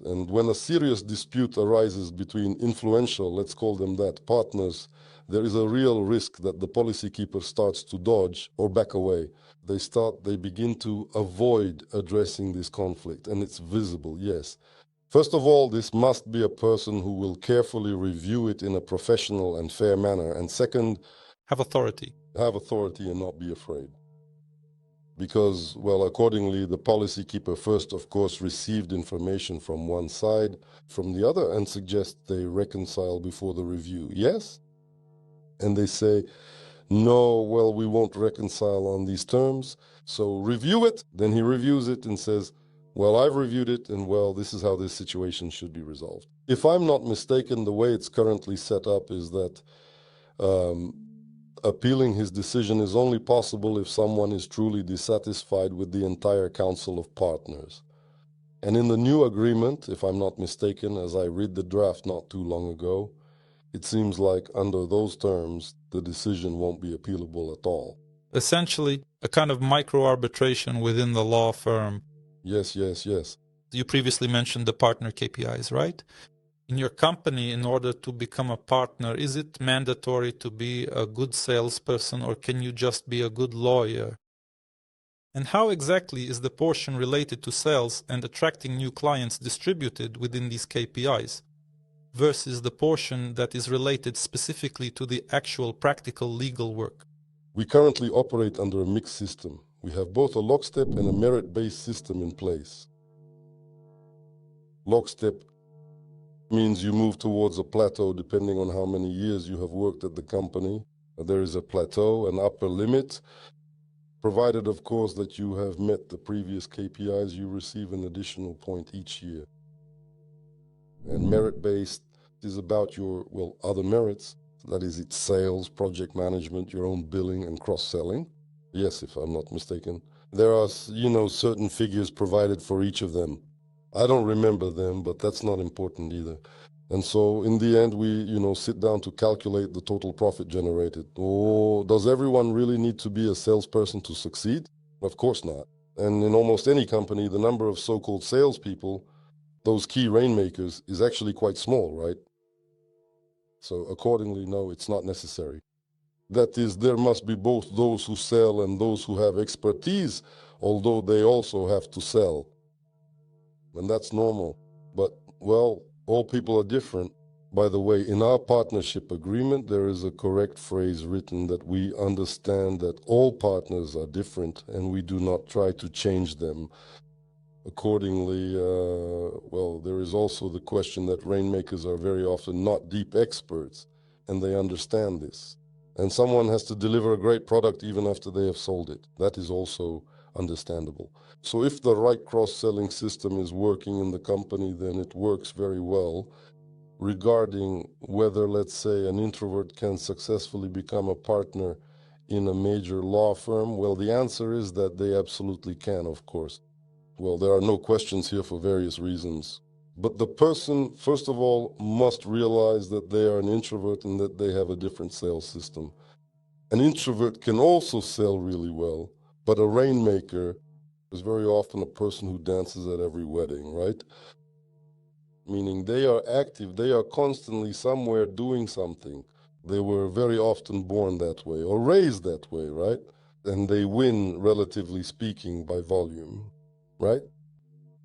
And when a serious dispute arises between influential, let's call them that, partners, there is a real risk that the policy keeper starts to dodge or back away. They begin to avoid addressing this conflict, and it's visible, yes. First of all, this must be a person who will carefully review it in a professional and fair manner. And second, Have authority. Have authority and not be afraid. Because, well, accordingly, the policy keeper first, of course, received information from one side, from the other, and suggests they reconcile before the review. Yes? And they say, no, well, we won't reconcile on these terms, so review it. Then he reviews it and says, well, I've reviewed it, and well, this is how this situation should be resolved. If I'm not mistaken, the way it's currently set up is that appealing his decision is only possible if someone is truly dissatisfied with the entire Council of Partners. And in the new agreement, if I'm not mistaken, as I read the draft not too long ago, it seems like under those terms, the decision won't be appealable at all. Essentially, a kind of micro-arbitration within the law firm. Yes. You previously mentioned the partner KPIs, right? In your company, in order to become a partner, is it mandatory to be a good salesperson, or can you just be a good lawyer? And how exactly is the portion related to sales and attracting new clients distributed within these KPIs versus the portion that is related specifically to the actual practical legal work? We currently operate under a mixed system. We have both a lockstep and a merit-based system in place. Lockstep means you move towards a plateau depending on how many years you have worked at the company. There is a plateau, an upper limit, provided, of course, that you have met the previous KPIs, you receive an additional point each year. And merit-based is about your, well, other merits. That is, it's sales, project management, your own billing, and cross-selling. Yes, if I'm not mistaken. There are, certain figures provided for each of them. I don't remember them, but that's not important either. And so in the end, we, sit down to calculate the total profit generated. Oh, does everyone really need to be a salesperson to succeed? Of course not. And in almost any company, the number of so-called salespeople, those key rainmakers, is actually quite small, right? So accordingly, no, it's not necessary. That is, there must be both those who sell and those who have expertise, although they also have to sell. And that's normal. But, well, all people are different. By the way, in our partnership agreement, there is a correct phrase written that we understand that all partners are different and we do not try to change them. Accordingly, there is also the question that rainmakers are very often not deep experts, and they understand this. And someone has to deliver a great product even after they have sold it. That is also understandable. So if the right cross-selling system is working in the company, then it works very well. Regarding whether, let's say, an introvert can successfully become a partner in a major law firm, well, the answer is that they absolutely can, of course. Well, there are no questions here for various reasons. But the person, first of all, must realize that they are an introvert and that they have a different sales system. An introvert can also sell really well, but a rainmaker is very often a person who dances at every wedding, right? Meaning they are active, they are constantly somewhere doing something. They were very often born that way or raised that way, right? And they win, relatively speaking, by volume, right?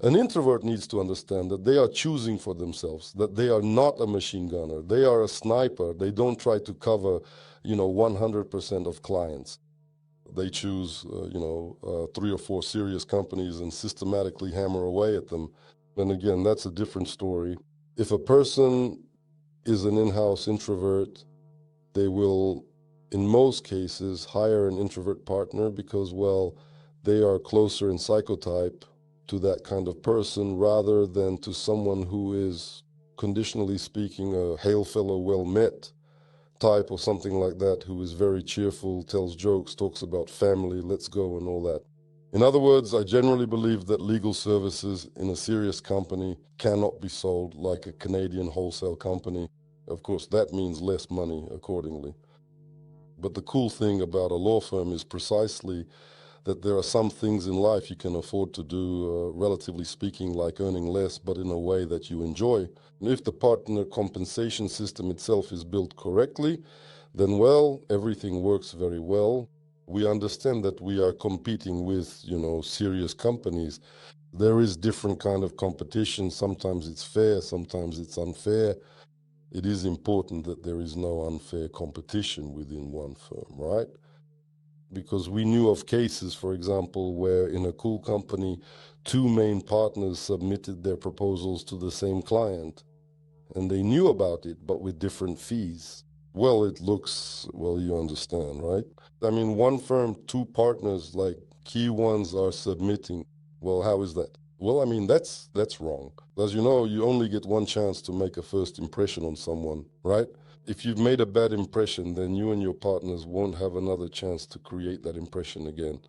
An introvert needs to understand that they are choosing for themselves, that they are not a machine gunner. They are a sniper. They don't try to cover, 100% of clients. They choose, 3 or 4 serious companies and systematically hammer away at them. And again, that's a different story. If a person is an in-house introvert, they will, in most cases, hire an introvert partner because, well, they are closer in psychotype to that kind of person rather than to someone who is, conditionally speaking, a hail fellow well met type or something like that, who is very cheerful, tells jokes, talks about family, let's go and all that. In other words, I generally believe that legal services in a serious company cannot be sold like a Canadian wholesale company. Of course, that means less money accordingly. But the cool thing about a law firm is precisely that there are some things in life you can afford to do, relatively speaking, like earning less, but in a way that you enjoy. And if the partner compensation system itself is built correctly, then, well, everything works very well. We understand that we are competing with, serious companies. There is different kind of competition. Sometimes it's fair, sometimes it's unfair. It is important that there is no unfair competition within one firm, right? Because we knew of cases, for example, where in a cool company, two main partners submitted their proposals to the same client, and they knew about it, but with different fees. Well, you understand, right? I mean, one firm, two partners, like key ones are submitting. Well, how is that? Well, I mean, that's wrong. As you know, you only get one chance to make a first impression on someone, right? If you've made a bad impression, then you and your partners won't have another chance to create that impression again.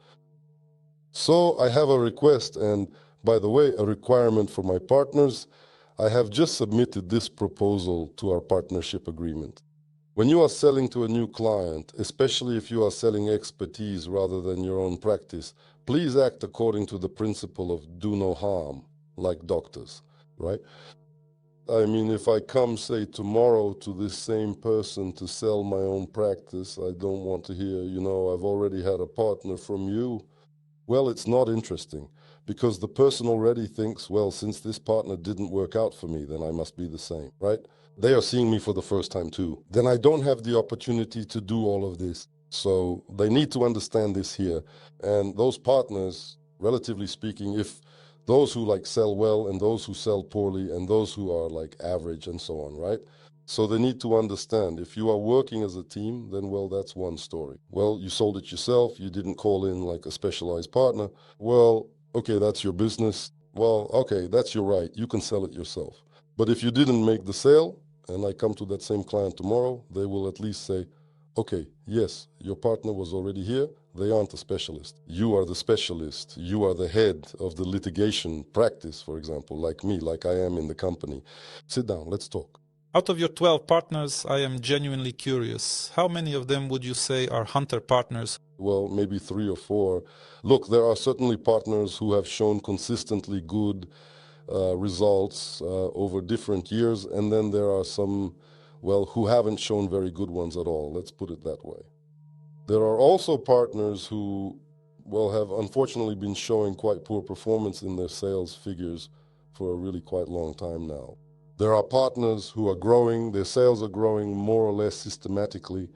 So I have a request, and by the way, a requirement for my partners. I have just submitted this proposal to our partnership agreement. When you are selling to a new client, especially if you are selling expertise rather than your own practice, please act according to the principle of do no harm, like doctors, right? I mean, if I come, say, tomorrow to this same person to sell my own practice, I don't want to hear, I've already had a partner from you. Well, it's not interesting, because the person already thinks, well, since this partner didn't work out for me, then I must be the same, right? They are seeing me for the first time too. Then I don't have the opportunity to do all of this. So they need to understand this here. And those partners, relatively speaking, if those who sell well and those who sell poorly and those who are average and so on, right? So they need to understand, if you are working as a team, then, well, that's one story. Well, you sold it yourself, you didn't call in a specialized partner. Well, okay, that's your business. Well, okay, that's your right. You can sell it yourself. But if you didn't make the sale, and I come to that same client tomorrow, they will at least say, okay, yes, your partner was already here. They aren't a specialist. You are the specialist. You are the head of the litigation practice, for example, like me, like I am in the company. Sit down, let's talk. Out of your 12 partners, I am genuinely curious. How many of them would you say are hunter partners? Well, maybe 3 or 4. Look, there are certainly partners who have shown consistently good results over different years, and then there are some, who haven't shown very good ones at all. Let's put it that way. There are also partners who, have unfortunately been showing quite poor performance in their sales figures for a really quite long time now. There are partners who are growing, their sales are growing more or less systematically.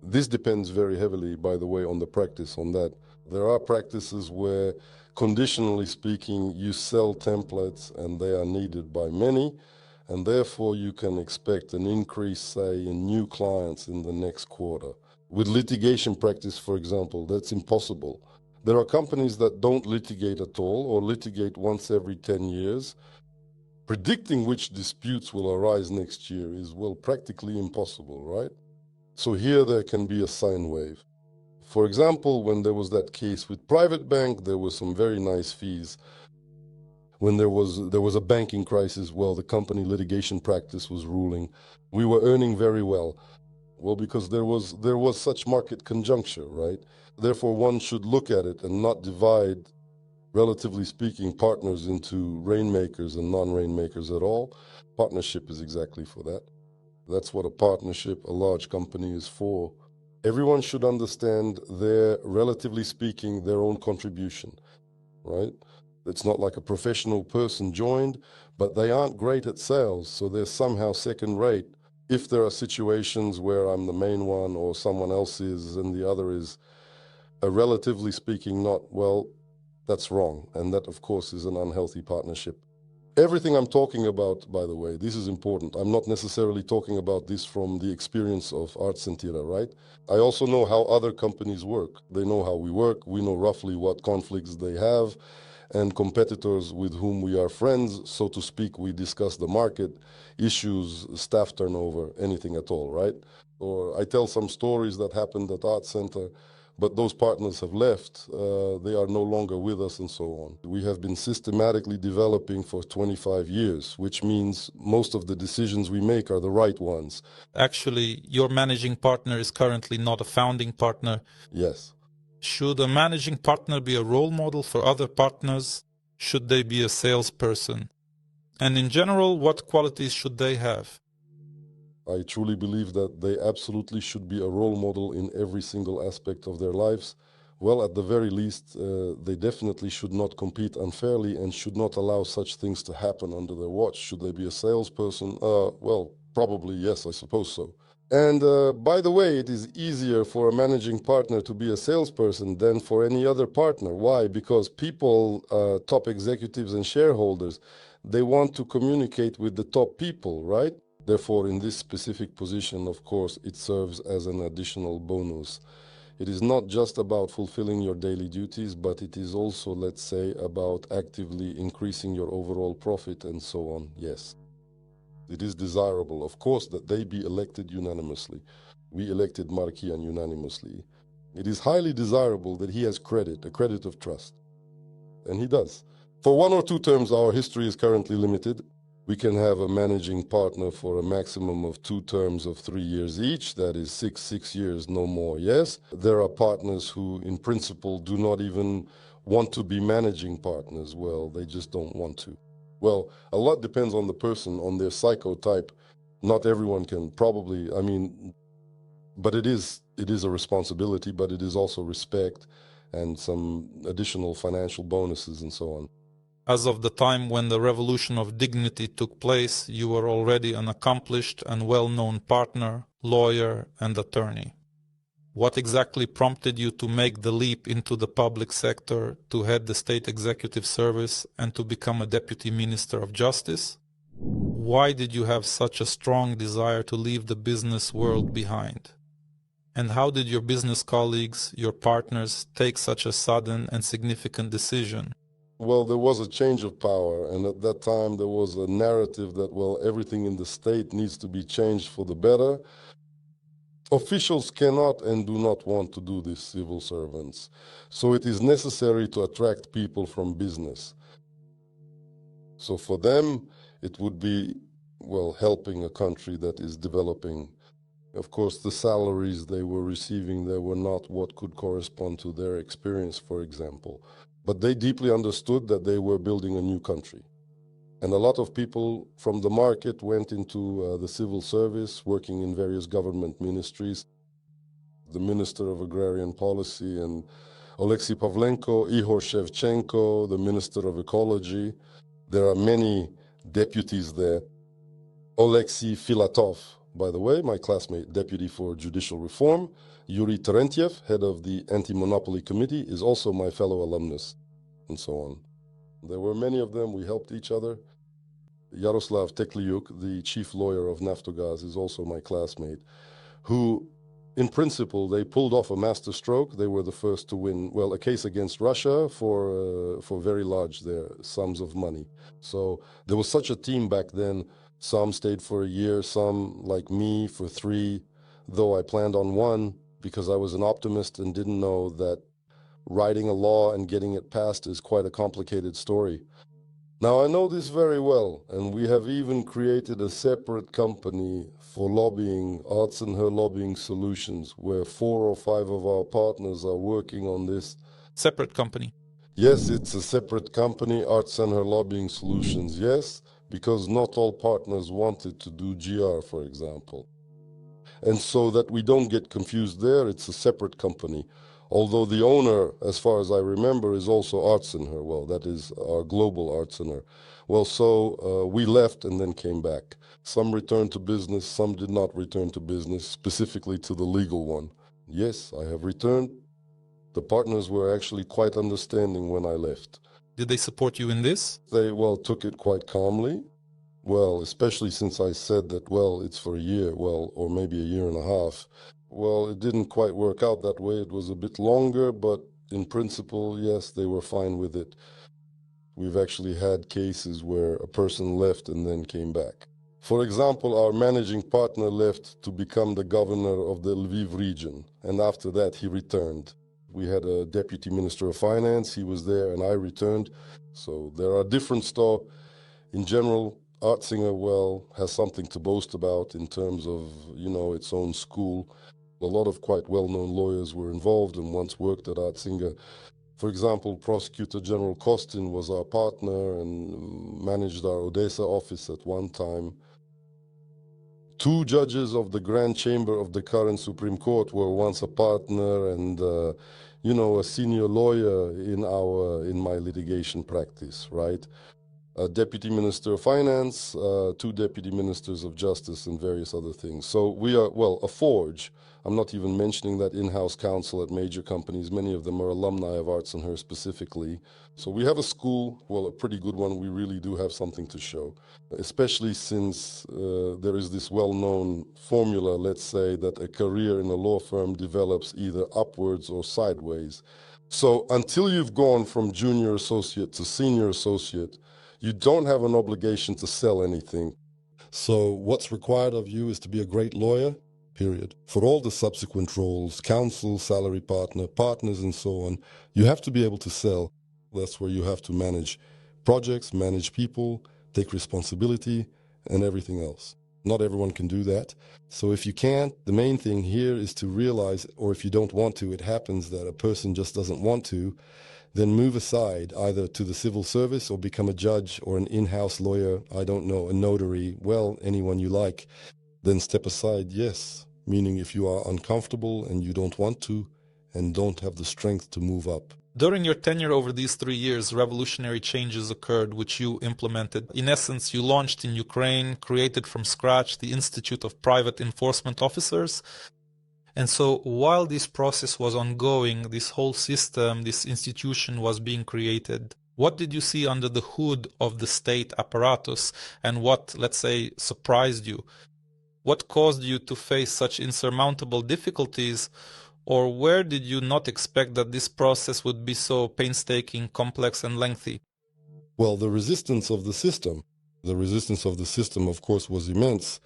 This depends very heavily, by the way, on the practice on that. There are practices where, conditionally speaking, you sell templates and they are needed by many, and therefore you can expect an increase, say, in new clients in the next quarter. With litigation practice, for example, that's impossible. There are companies that don't litigate at all or litigate once every 10 years. Predicting which disputes will arise next year is, practically impossible, right? So here there can be a sine wave. For example, when there was that case with Private Bank, there were some very nice fees. When there was a banking crisis, the company litigation practice was ruling. We were earning very well. Well, because there was such market conjuncture, right? Therefore, one should look at it and not divide, relatively speaking, partners into rainmakers and non-rainmakers at all. Partnership is exactly for that. That's what a partnership, a large company, is for. Everyone should understand their, relatively speaking, their own contribution, right? It's not like a professional person joined, but they aren't great at sales, so they're somehow second rate. If there are situations where I'm the main one or someone else is and the other is, relatively speaking, not, that's wrong. And that, of course, is an unhealthy partnership. Everything I'm talking about, by the way, this is important. I'm not necessarily talking about this from the experience of ARZINGER, right? I also know how other companies work. They know how we work. We know roughly what conflicts they have, and competitors with whom we are friends, so to speak. We discuss the market, issues, staff turnover, anything at all, right? Or I tell some stories that happened at Art Center, but those partners have left, they are no longer with us, and so on. We have been systematically developing for 25 years, which means most of the decisions we make are the right ones. Actually, your managing partner is currently not a founding partner. Yes. Should a managing partner be a role model for other partners? Should they be a salesperson? And in general, what qualities should they have? I truly believe that they absolutely should be a role model in every single aspect of their lives. Well, at the very least, they definitely should not compete unfairly and should not allow such things to happen under their watch. Should they be a salesperson? Well, probably yes, I suppose so. And by the way, it is easier for a managing partner to be a salesperson than for any other partner. Why? Because people, top executives and shareholders, they want to communicate with the top people, right? Therefore, in this specific position, of course, it serves as an additional bonus. It is not just about fulfilling your daily duties, but it is also, let's say, about actively increasing your overall profit and so on. Yes. It is desirable, of course, that they be elected unanimously. We elected Markian unanimously. It is highly desirable that he has credit, a credit of trust. And he does. For 1 or 2 terms, our history is currently limited. We can have a managing partner for a maximum of 2 terms of 3 years each. That is 6 years, no more, yes. There are partners who, in principle, do not even want to be managing partners. Well, they just don't want to. Well, a lot depends on the person, on their psychotype. Not everyone can probably, but it is a responsibility, but it is also respect and some additional financial bonuses and so on. As of the time when the revolution of dignity took place, you were already an accomplished and well-known partner, lawyer, and attorney. What exactly prompted you to make the leap into the public sector, to head the state executive service, and to become a deputy minister of justice? Why did you have such a strong desire to leave the business world behind? And how did your business colleagues, your partners, take such a sudden and significant decision? Well, there was a change of power, and at that time there was a narrative that, well, everything in the state needs to be changed for the better. Officials cannot and do not want to do this, civil servants. So it is necessary to attract people from business. So for them, it would be, well, helping a country that is developing. Of course, the salaries they were receiving, they were not what could correspond to their experience, for example. But they deeply understood that they were building a new country. And a lot of people from the market went into the civil service, working in various government ministries. The Minister of Agrarian Policy and Alexei Pavlenko, Ihor Shevchenko, the Minister of Ecology. There are many deputies there. Alexei Filatov, by the way, my classmate, deputy for judicial reform. Yuri Terentiev, head of the Anti-Monopoly Committee, is also my fellow alumnus, and so on. There were many of them. We helped each other. Yaroslav Tekliuk, the chief lawyer of Naftogaz, is also my classmate, who, in principle, they pulled off a master stroke. They were the first to win, well, a case against Russia for very large sums of money. So there was such a team back then. Some stayed for a year, some, like me, for 3, though I planned on 1 because I was an optimist and didn't know that writing a law and getting it passed is quite a complicated story. Now, I know this very well, and we have even created a separate company for lobbying, ARZINGER Lobbying Solutions, where 4 or 5 of our partners are working on this. Separate company? Yes, it's a separate company, ARZINGER Lobbying Solutions, yes, because not all partners wanted to do GR, for example. And so that we don't get confused there, it's a separate company. Although the owner, as far as I remember, is also ARZINGER. Well, that is our global ARZINGER. Well, so we left and then came back. Some returned to business, some did not return to business, specifically to the legal one. Yes, I have returned. The partners were actually quite understanding when I left. Did they support you in this? They, well, took it quite calmly. Well, especially since I said that, well, it's for a year, well, or maybe a year and a half. Well, it didn't quite work out that way. It was a bit longer, but in principle, yes, they were fine with it. We've actually had cases where a person left and then came back. For example, our managing partner left to become the governor of the Lviv region, and after that he returned. We had a deputy minister of finance, he was there, and I returned. So there are different stuff. In general, ARZINGER, well, has something to boast about in terms of, its own school. A lot of quite well-known lawyers were involved and once worked at ARZINGER. For example, Prosecutor General Kostin was our partner and managed our Odessa office at one time. Two judges of the Grand Chamber of the current Supreme Court were once a partner and, a senior lawyer in my litigation practice, right? A Deputy Minister of Finance, two Deputy Ministers of Justice, and various other things. So we are, a forge. I'm not even mentioning that in-house counsel at major companies. Many of them are alumni of ARZINGER specifically. So we have a school, a pretty good one. We really do have something to show, especially since there is this well-known formula, let's say, that a career in a law firm develops either upwards or sideways. So until you've gone from junior associate to senior associate, you don't have an obligation to sell anything. So what's required of you is to be a great lawyer, period. For all the subsequent roles, counsel, salary partner, partners, and so on, you have to be able to sell. That's where you have to manage projects, manage people, take responsibility, and everything else. Not everyone can do that. So if you can't, the main thing here is to realize, or if you don't want to, it happens that a person just doesn't want to, then move aside either to the civil service or become a judge or an in-house lawyer, I don't know, a notary, anyone you like. Then step aside, yes, meaning if you are uncomfortable and you don't want to and don't have the strength to move up. During your tenure over these 3 years, revolutionary changes occurred which you implemented. In essence, you launched in Ukraine, created from scratch the Institute of Private Enforcement Officers. And so while this process was ongoing, this whole system, this institution was being created, what did you see under the hood of the state apparatus, and what, let's say, surprised you? What caused you to face such insurmountable difficulties, or where did you not expect that this process would be so painstaking, complex, and lengthy? Well, the resistance of the system. The resistance of the system, of course, was immense.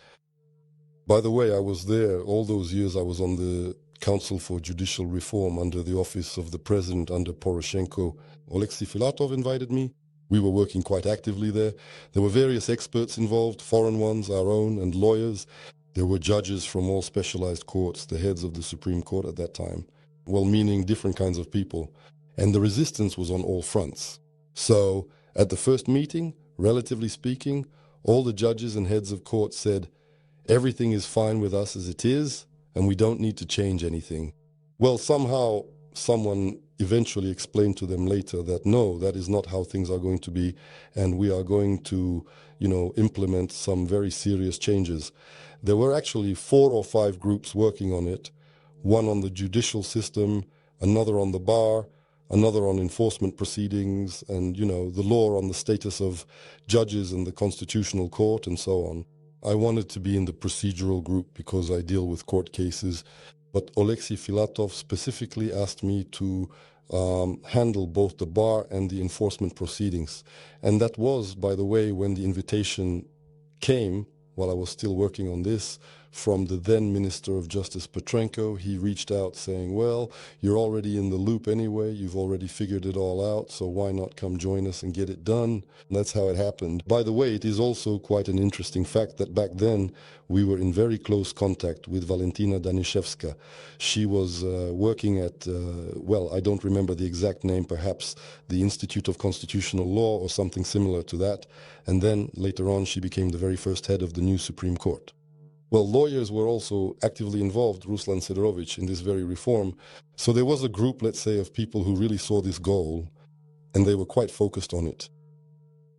By the way, I was there all those years. I was on the Council for Judicial Reform under the office of the president under Poroshenko. Alexei Filatov invited me. We were working quite actively there. There were various experts involved, foreign ones, our own, and lawyers. There were judges from all specialized courts, the heads of the Supreme Court at that time, meaning different kinds of people. And the resistance was on all fronts. So at the first meeting, relatively speaking, all the judges and heads of court said, everything is fine with us as it is, and we don't need to change anything. Well, somehow someone eventually explained to them later that no, that is not how things are going to be, and we are going to, implement some very serious changes. There were actually 4 or 5 groups working on it, one on the judicial system, another on the bar, another on enforcement proceedings, and, the law on the status of judges in the Constitutional Court, and so on. I wanted to be in the procedural group because I deal with court cases, but Alexei Filatov specifically asked me to handle both the bar and the enforcement proceedings. And that was, by the way, when the invitation came, while I was still working on this, from the then Minister of Justice Petrenko. He reached out saying, well, you're already in the loop anyway, you've already figured it all out, so why not come join us and get it done? And that's how it happened. By the way, it is also quite an interesting fact that back then we were in very close contact with Valentina Danishevska. She was working at, I don't remember the exact name, perhaps the Institute of Constitutional Law or something similar to that. And then later on she became the very first head of the new Supreme Court. Well, lawyers were also actively involved, Ruslan Siderovich, in this very reform. So there was a group, let's say, of people who really saw this goal, and they were quite focused on it.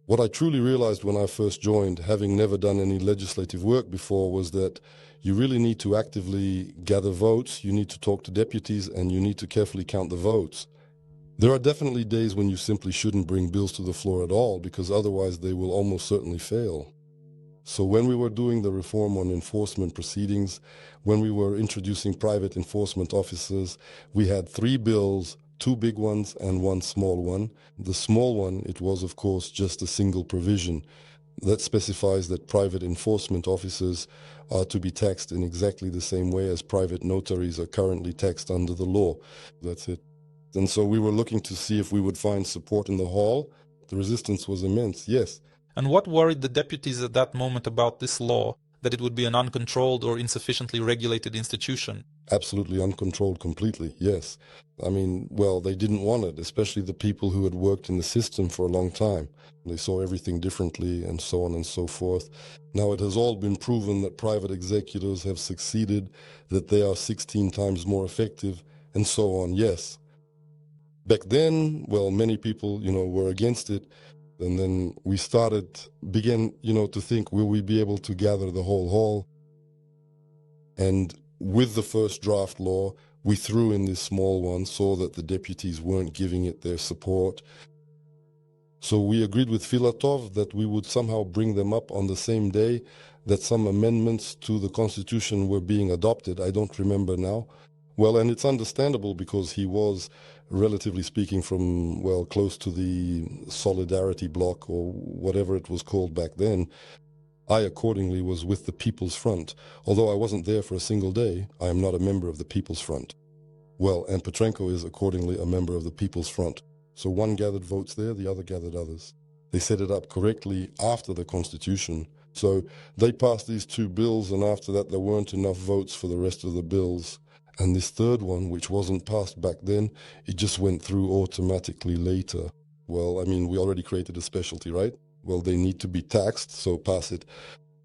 What I truly realized when I first joined, having never done any legislative work before, was that you really need to actively gather votes, you need to talk to deputies, and you need to carefully count the votes. There are definitely days when you simply shouldn't bring bills to the floor at all, because otherwise they will almost certainly fail. So when we were doing the reform on enforcement proceedings, when we were introducing private enforcement officers, we had 3 bills, 2 big ones and 1 small one. The small one, it was of course just a single provision that specifies that private enforcement officers are to be taxed in exactly the same way as private notaries are currently taxed under the law. That's it. And so we were looking to see if we would find support in the hall. The resistance was immense, yes. And what worried the deputies at that moment about this law? that it would be an uncontrolled or insufficiently regulated institution. Absolutely uncontrolled completely, yes. I mean, well, they didn't want it, especially the people who had worked in the system for a long time. They saw everything differently and so on and so forth. Now it has all been proven that private executors have succeeded, that they are 16 times more effective, and so on, yes. Back then, well, many people, were against it. And then we began, to think, will we be able to gather the whole hall? And with the first draft law, we threw in this small one, saw that the deputies weren't giving it their support. So we agreed with Filatov that we would somehow bring them up on the same day that some amendments to the Constitution were being adopted. I don't remember now. Well, and it's understandable because he was, relatively speaking, from, close to the Solidarity Bloc or whatever it was called back then. I accordingly was with the People's Front. Although I wasn't there for a single day, I am not a member of the People's Front. Well, and Petrenko is accordingly a member of the People's Front. So one gathered votes there, the other gathered others. They set it up correctly after the Constitution. So they passed these two bills, and after that there weren't enough votes for the rest of the bills. And this third one, which wasn't passed back then, it just went through automatically later. Well, I mean, we already created a specialty, right? Well, they need to be taxed, so pass it.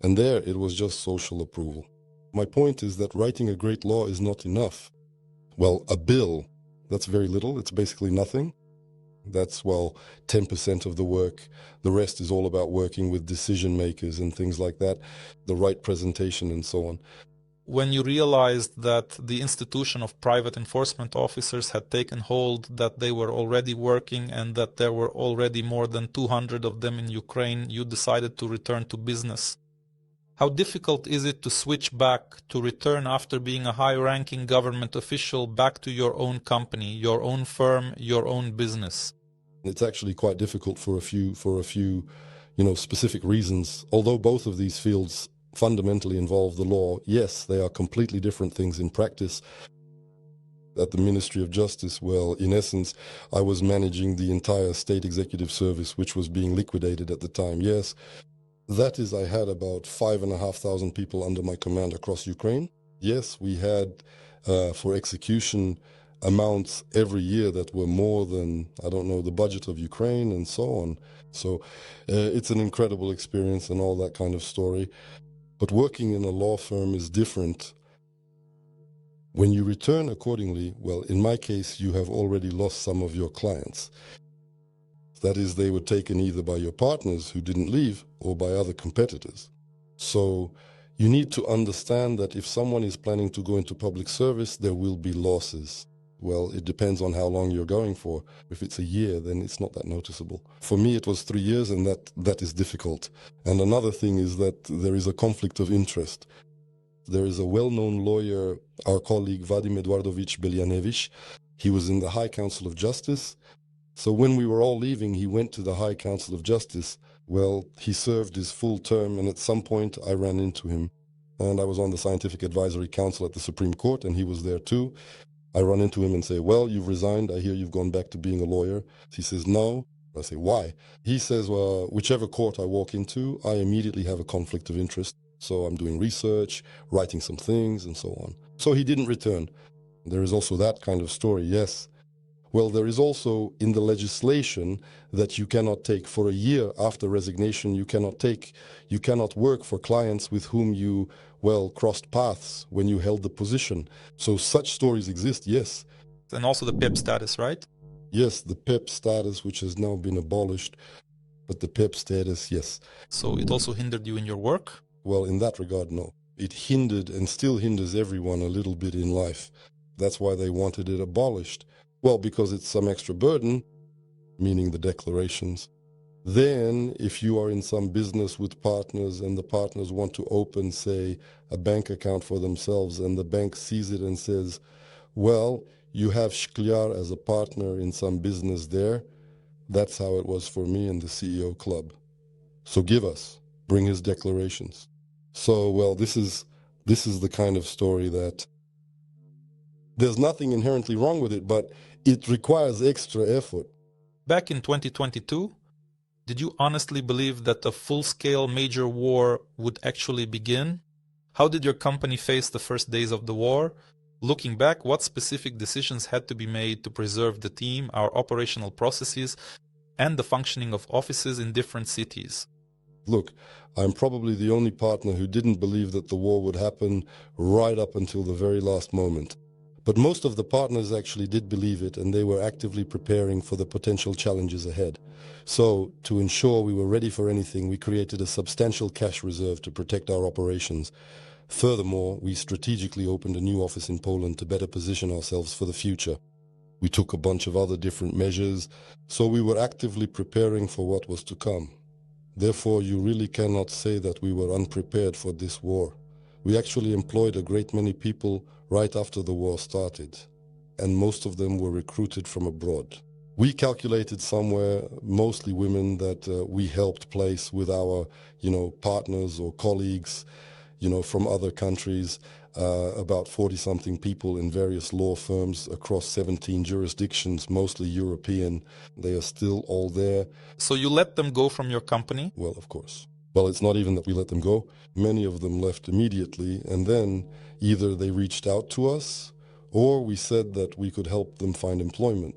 And there, it was just social approval. My point is that writing a great law is not enough. Well, a bill, that's very little. It's basically nothing. That's, 10% of the work. The rest is all about working with decision makers and things like that, the right presentation and so on. When you realized that the institution of private enforcement officers had taken hold, that they were already working, and that there were already more than 200 of them in Ukraine, you decided to return to business. How difficult is it to switch back, to return after being a high-ranking government official back to your own company, your own firm, your own business? It's actually quite difficult for a few, specific reasons. Although both of these fields fundamentally involve the law, yes, they are completely different things in practice. At the Ministry of Justice, in essence, I was managing the entire state executive service, which was being liquidated at the time, yes. That is, I had about 5,500 people under my command across Ukraine. Yes, we had, for execution, amounts every year that were more than, the budget of Ukraine and so on. So it's an incredible experience and all that kind of story. But working in a law firm is different. When you return accordingly, in my case, you have already lost some of your clients. That is, they were taken either by your partners who didn't leave or by other competitors. So you need to understand that if someone is planning to go into public service, there will be losses. Well, it depends on how long you're going for. If it's a year, then it's not that noticeable. For me, it was 3 years, and that is difficult. And another thing is that there is a conflict of interest. There is a well-known lawyer, our colleague Vadim Eduardovich Belyanevich. He was in the High Council of Justice. So when we were all leaving, he went to the High Council of Justice. Well, he served his full term, and at some point I ran into him. And I was on the Scientific Advisory Council at the Supreme Court, and he was there too. I run into him and say, well, you've resigned. I hear you've gone back to being a lawyer. He says, no. I say, why? He says, well, whichever court I walk into, I immediately have a conflict of interest. So I'm doing research, writing some things, and so on. So he didn't return. There is also that kind of story, yes. Well, there is also in the legislation that you cannot take for a year after resignation, you cannot work for clients with whom you, crossed paths when you held the position. So such stories exist, yes. And also the PEP status, right? Yes, the PEP status, which has now been abolished, but the PEP status, yes. So it also hindered you in your work? Well, in that regard, no. It hindered and still hinders everyone a little bit in life. That's why they wanted it abolished. Well, because it's some extra burden, meaning the declarations. Then, if you are in some business with partners and the partners want to open, say, a bank account for themselves, and the bank sees it and says, well, you have Shkliar as a partner in some business there. That's how it was for me in the CEO club. So bring his declarations. So, this is the kind of story that there's nothing inherently wrong with it, but it requires extra effort. Back in 2022, did you honestly believe that a full-scale major war would actually begin? How did your company face the first days of the war? Looking back, what specific decisions had to be made to preserve the team, our operational processes, and the functioning of offices in different cities? Look, I'm probably the only partner who didn't believe that the war would happen right up until the very last moment. But most of the partners actually did believe it, and they were actively preparing for the potential challenges ahead. So, to ensure we were ready for anything, we created a substantial cash reserve to protect our operations. Furthermore, we strategically opened a new office in Poland to better position ourselves for the future. We took a bunch of other different measures, so we were actively preparing for what was to come. Therefore, you really cannot say that we were unprepared for this war. We actually employed a great many people right after the war started, and most of them were recruited from abroad. We calculated somewhere, mostly women, that we helped place with our, partners or colleagues, from other countries, about 40-something people in various law firms across 17 jurisdictions, mostly European. They are still all there. So you let them go from your company? Well, of course. Well, it's not even that we let them go. Many of them left immediately, and then either they reached out to us, or we said that we could help them find employment.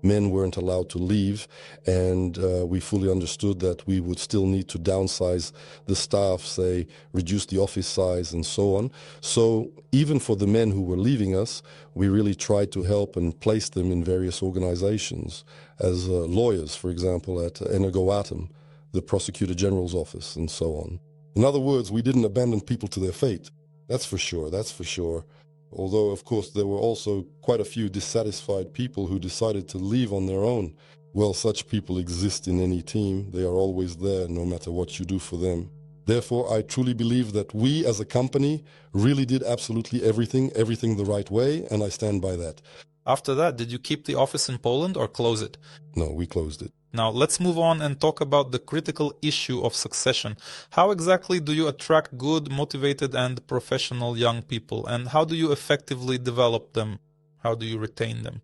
Men weren't allowed to leave, and we fully understood that we would still need to downsize the staff, say, reduce the office size and so on. So even for the men who were leaving us, we really tried to help and place them in various organizations as lawyers, for example, at Energoatom, the Prosecutor General's office, and so on. In other words, we didn't abandon people to their fate. That's for sure. Although, of course, there were also quite a few dissatisfied people who decided to leave on their own. Well, such people exist in any team. They are always there, no matter what you do for them. Therefore, I truly believe that we as a company really did absolutely everything the right way, and I stand by that. After that, did you keep the office in Poland or close it? No, we closed it. Now, let's move on and talk about the critical issue of succession. How exactly do you attract good, motivated, and professional young people? And how do you effectively develop them? How do you retain them?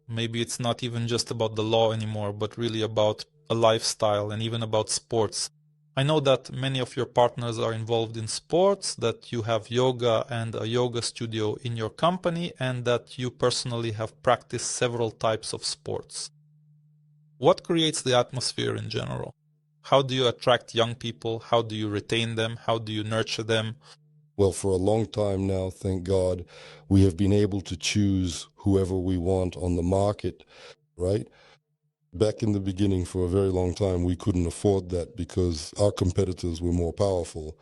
Maybe it's not even just about the law anymore, but really about a lifestyle and even about sports. I know that many of your partners are involved in sports, that you have yoga and a yoga studio in your company, and that you personally have practiced several types of sports. What creates the atmosphere in general? How do you attract young people? How do you retain them? How do you nurture them? Well, for a long time now, thank God, we have been able to choose whoever we want on the market, right? Back in the beginning, for a very long time, we couldn't afford that because our competitors were more powerful.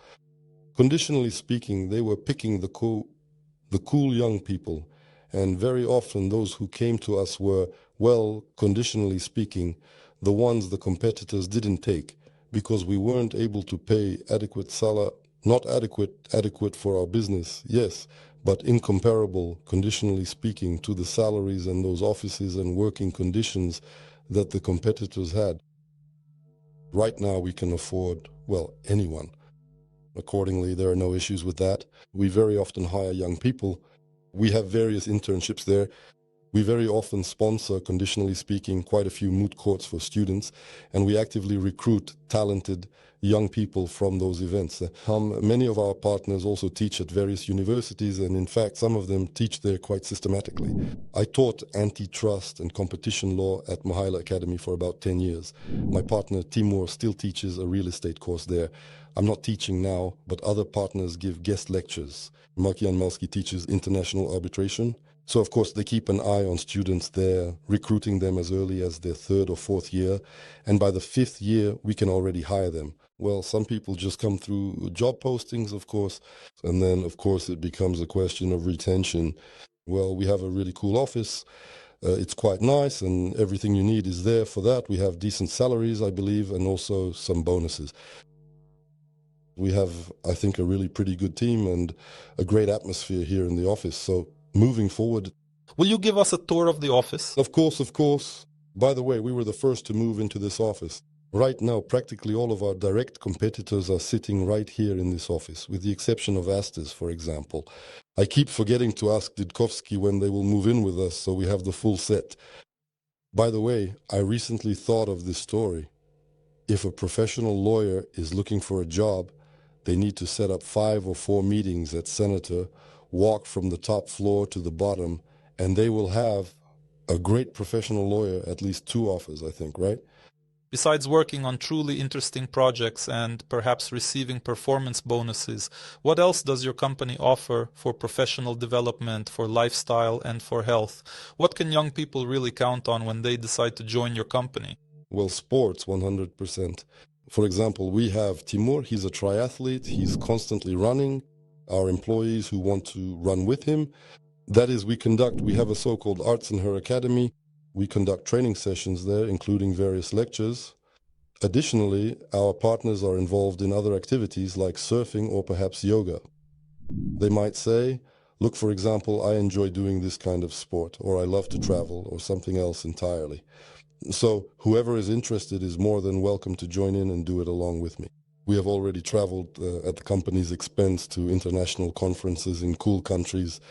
Conditionally speaking, they were picking the cool young people. And very often those who came to us were, well, conditionally speaking, the ones the competitors didn't take because we weren't able to pay adequate salary, not adequate for our business, yes, but incomparable, conditionally speaking, to the salaries and those offices and working conditions that the competitors had. Right now we can afford, well, anyone. Accordingly, there are no issues with that. We very often hire young people. We have various internships there. We very often sponsor, conditionally speaking, quite a few moot courts for students, and we actively recruit talented young people from those events. Many of our partners also teach at various universities, and in fact, some of them teach there quite systematically. I taught antitrust and competition law at Mihaila Academy for about 10 years. My partner Timur still teaches a real estate course there. I'm not teaching now, but other partners give guest lectures. Makian Malski teaches international arbitration. So, of course, they keep an eye on students there, recruiting them as early as their 3rd or 4th year. And by the 5th year, we can already hire them. Well, some people just come through job postings, of course. And then, of course, it becomes a question of retention. Well, we have a really cool office. It's quite nice, and everything you need is there for that. We have decent salaries, I believe, and also some bonuses. We have, I think, a really pretty good team and a great atmosphere here in the office. So moving forward. Will you give us a tour of the office? Of course. By the way, we were the first to move into this office. Right now, practically all of our direct competitors are sitting right here in this office, with the exception of Astis, for example. I keep forgetting to ask Didkovsky when they will move in with us, so we have the full set. By the way, I recently thought of this story. If a professional lawyer is looking for a job, They need to set up 5 or 4 meetings at Senator, walk from the top floor to the bottom, and they will have a great professional lawyer, at least 2 offers, I think, right? Besides working on truly interesting projects and perhaps receiving performance bonuses, what else does your company offer for professional development, for lifestyle, and for health? What can young people really count on when they decide to join your company? Well, sports, 100%. For example, we have Timur, he's a triathlete, he's constantly running. Our employees who want to run with him, that is, we have a so-called ARZINGER Academy. We conduct training sessions there, including various lectures. Additionally, our partners are involved in other activities like surfing or perhaps yoga. They might say, look, for example, I enjoy doing this kind of sport, or I love to travel, or something else entirely. So whoever is interested is more than welcome to join in and do it along with me. We have already traveled at the company's expense to international conferences in cool countries,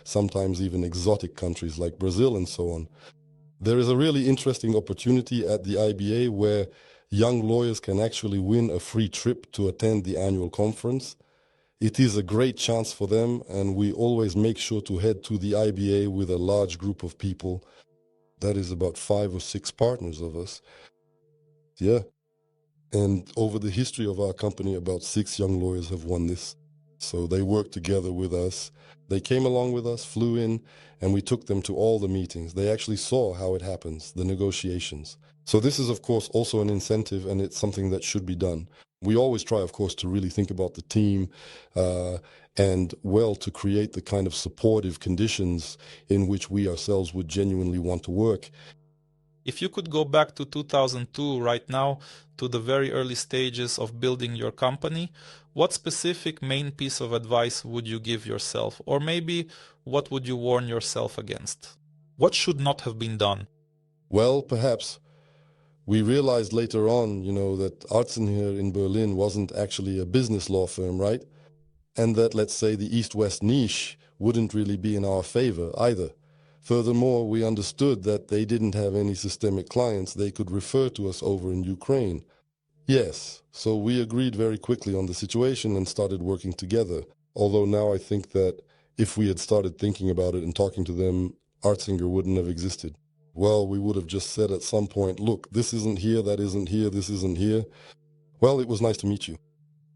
sometimes even exotic countries like Brazil and so on. There is a really interesting opportunity at the IBA where young lawyers can actually win a free trip to attend the annual conference. It is a great chance for them, and we always make sure to head to the IBA with a large group of people. That is about 5 or 6 partners of us. Yeah. And over the history of our company, about 6 young lawyers have won this. So they worked together with us. They came along with us, flew in, and we took them to all the meetings. They actually saw how it happens, the negotiations. So this is, of course, also an incentive, and it's something that should be done. We always try, of course, to really think about the team and, well, to create the kind of supportive conditions in which we ourselves would genuinely want to work. If you could go back to 2002 right now, to the very early stages of building your company, what specific main piece of advice would you give yourself? Or maybe what would you warn yourself against? What should not have been done? Well, perhaps we realized later on, that ARZINGER in Berlin wasn't actually a business law firm, right? And that, let's say, the East-West niche wouldn't really be in our favor either. Furthermore, we understood that they didn't have any systemic clients they could refer to us over in Ukraine. Yes, so we agreed very quickly on the situation and started working together. Although now I think that if we had started thinking about it and talking to them, ARZINGER wouldn't have existed. Well, we would have just said at some point, look, this isn't here, that isn't here, this isn't here. Well, it was nice to meet you.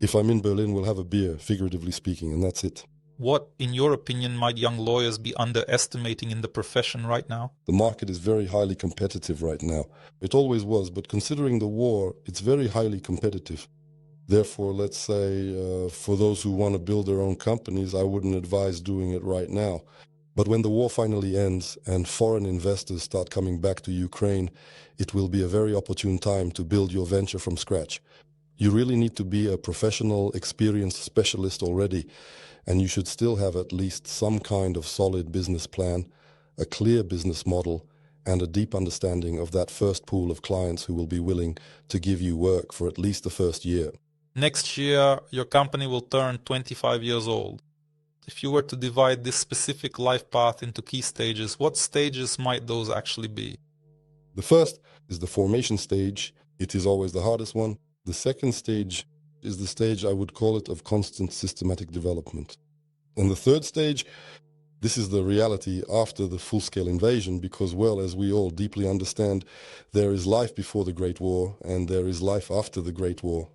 If I'm in Berlin, we'll have a beer, figuratively speaking, and that's it. What, in your opinion, might young lawyers be underestimating in the profession right now? The market is very highly competitive right now. It always was, but considering the war, it's very highly competitive. Therefore, let's say, for those who want to build their own companies, I wouldn't advise doing it right now. But when the war finally ends and foreign investors start coming back to Ukraine, it will be a very opportune time to build your venture from scratch. You really need to be a professional, experienced specialist already, and you should still have at least some kind of solid business plan, a clear business model, and a deep understanding of that first pool of clients who will be willing to give you work for at least the first year. Next year, your company will turn 25 years old. If you were to divide this specific life path into key stages, what stages might those actually be? The first is the formation stage. It is always the hardest one. The second stage is the stage, I would call it, of constant systematic development. And the third stage, this is the reality after the full-scale invasion, because, well, as we all deeply understand, there is life before the Great War and there is life after the Great War.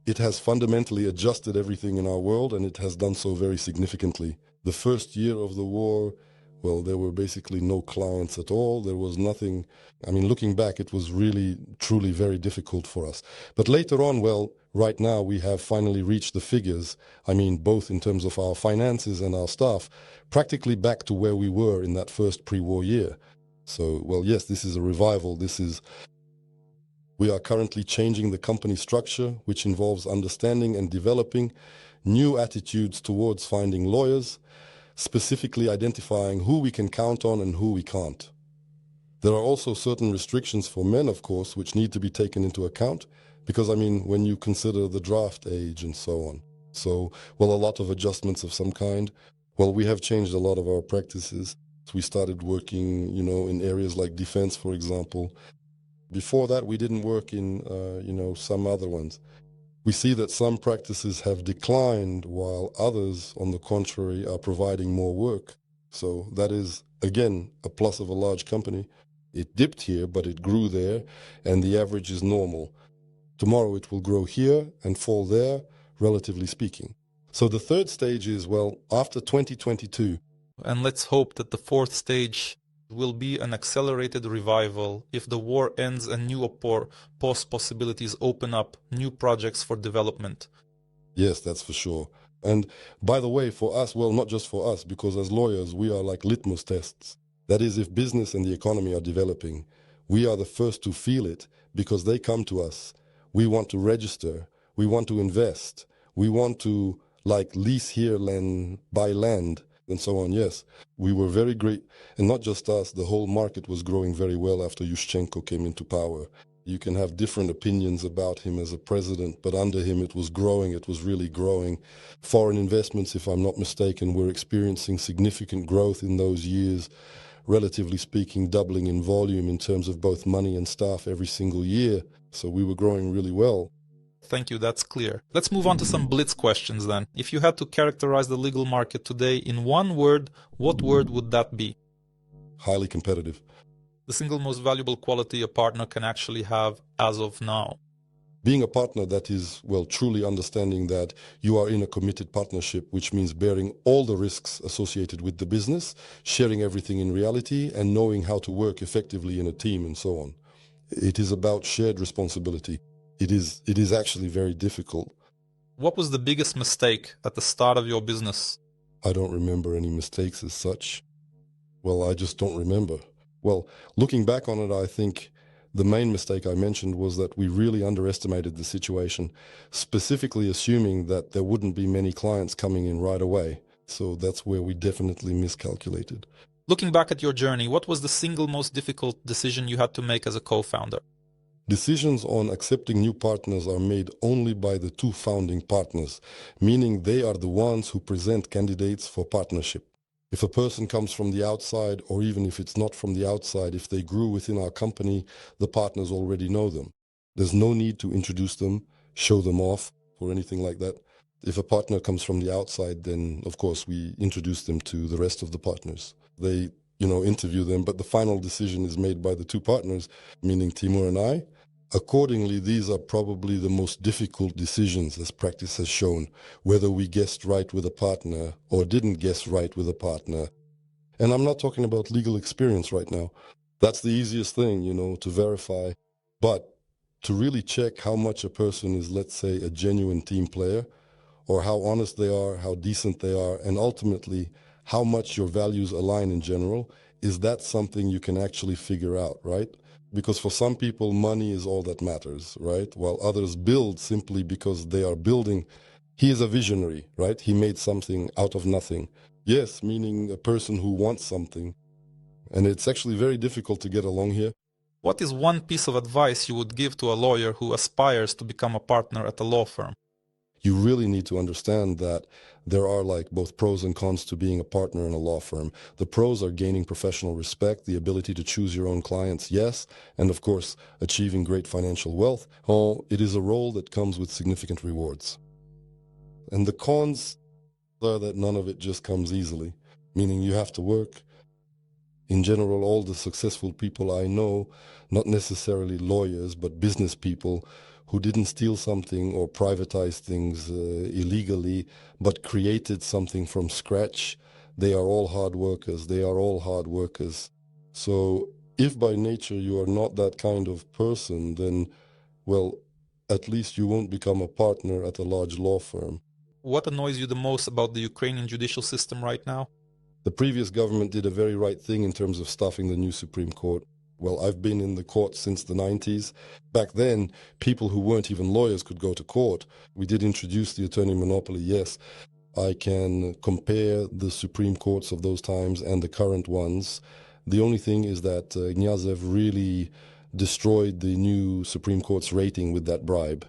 It has fundamentally adjusted everything in our world, and it has done so very significantly. The first year of the war, well, there were basically no clients at all. There was nothing. I mean, looking back, it was really, truly very difficult for us. But later on, well, right now we have finally reached the figures. I mean, both in terms of our finances and our staff, practically back to where we were in that first pre-war year. So, well, yes, this is a revival. We are currently changing the company structure, which involves understanding and developing new attitudes towards finding lawyers, specifically identifying who we can count on and who we can't. There are also certain restrictions for men, of course, which need to be taken into account, because, I mean, when you consider the draft age and so on. So, well, a lot of adjustments of some kind. Well, we have changed a lot of our practices. We started working, in areas like defense, for example. Before that, we didn't work in, some other ones. We see that some practices have declined while others, on the contrary, are providing more work. So that is, again, a plus of a large company. It dipped here, but it grew there, and the average is normal. Tomorrow it will grow here and fall there, relatively speaking. So the third stage is, well, after 2022. And let's hope that the fourth stage will be an accelerated revival. If the war ends and new post possibilities open up, new projects for development. Yes, that's for sure. And by the way, for us, well, not just for us, because as lawyers, we are like litmus tests. That is, if business and the economy are developing, we are the first to feel it because they come to us. We want to register. We want to invest. We want to lease here, buy land, and so on. Yes, we were very great. And not just us, the whole market was growing very well after Yushchenko came into power. You can have different opinions about him as a president, but under him it was growing, it was really growing. Foreign investments, if I'm not mistaken, were experiencing significant growth in those years, relatively speaking, doubling in volume in terms of both money and staff every single year. So we were growing really well. Thank you, that's clear. Let's move on to some blitz questions then. If you had to characterize the legal market today in one word, what word would that be? Highly competitive. The single most valuable quality a partner can actually have as of now? Being a partner that is, well, truly understanding that you are in a committed partnership, which means bearing all the risks associated with the business, sharing everything in reality, and knowing how to work effectively in a team and so on. It is about shared responsibility. It is actually very difficult. What was the biggest mistake at the start of your business? I don't remember any mistakes as such. Well, I just don't remember. Well, looking back on it, I think the main mistake I mentioned was that we really underestimated the situation, specifically assuming that there wouldn't be many clients coming in right away. So that's where we definitely miscalculated. Looking back at your journey, what was the single most difficult decision you had to make as a co-founder? Decisions on accepting new partners are made only by the two founding partners, meaning they are the ones who present candidates for partnership. If a person comes from the outside, or even if it's not from the outside, if they grew within our company, the partners already know them. There's no need to introduce them, show them off, or anything like that. If a partner comes from the outside, then of course we introduce them to the rest of the partners. They, interview them, but the final decision is made by the two partners, meaning Timur and I. Accordingly, these are probably the most difficult decisions, as practice has shown, whether we guessed right with a partner or didn't guess right with a partner. And I'm not talking about legal experience right now. That's the easiest thing, to verify. But to really check how much a person is, let's say, a genuine team player, or how honest they are, how decent they are, and ultimately how much your values align in general, is that something you can actually figure out, right? Because for some people, money is all that matters, right? While others build simply because they are building. He is a visionary, right? He made something out of nothing. Yes, meaning a person who wants something. And it's actually very difficult to get along here. What is one piece of advice you would give to a lawyer who aspires to become a partner at a law firm? You really need to understand that there are both pros and cons to being a partner in a law firm. The pros are gaining professional respect, the ability to choose your own clients, yes, and of course, achieving great financial wealth. Oh, it is a role that comes with significant rewards. And the cons are that none of it just comes easily, meaning you have to work. In general, all the successful people I know, not necessarily lawyers, but business people, who didn't steal something or privatize things illegally, but created something from scratch, they are all hard workers. They are all hard workers. So if by nature you are not that kind of person, then, well, at least you won't become a partner at a large law firm. What annoys you the most about the Ukrainian judicial system right now? The previous government did a very right thing in terms of staffing the new Supreme Court. Well, I've been in the court since the 90s. Back then, people who weren't even lawyers could go to court. We did introduce the attorney monopoly, yes. I can compare the Supreme Courts of those times and the current ones. The only thing is that Knyazov really destroyed the new Supreme Court's rating with that bribe.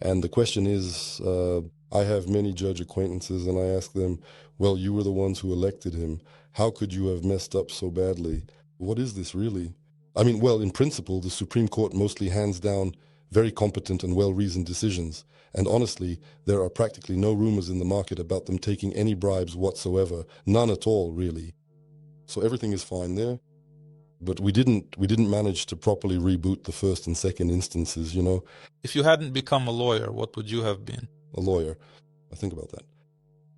And the question is, I have many judge acquaintances, and I ask them, well, you were the ones who elected him. How could you have messed up so badly? What is this really? I mean, well, in principle, the Supreme Court mostly hands down very competent and well-reasoned decisions. And honestly, there are practically no rumors in the market about them taking any bribes whatsoever. None at all, really. So everything is fine there. But we didn't manage to properly reboot the first and second instances, you know. If you hadn't become a lawyer, what would you have been? A lawyer. I think about that.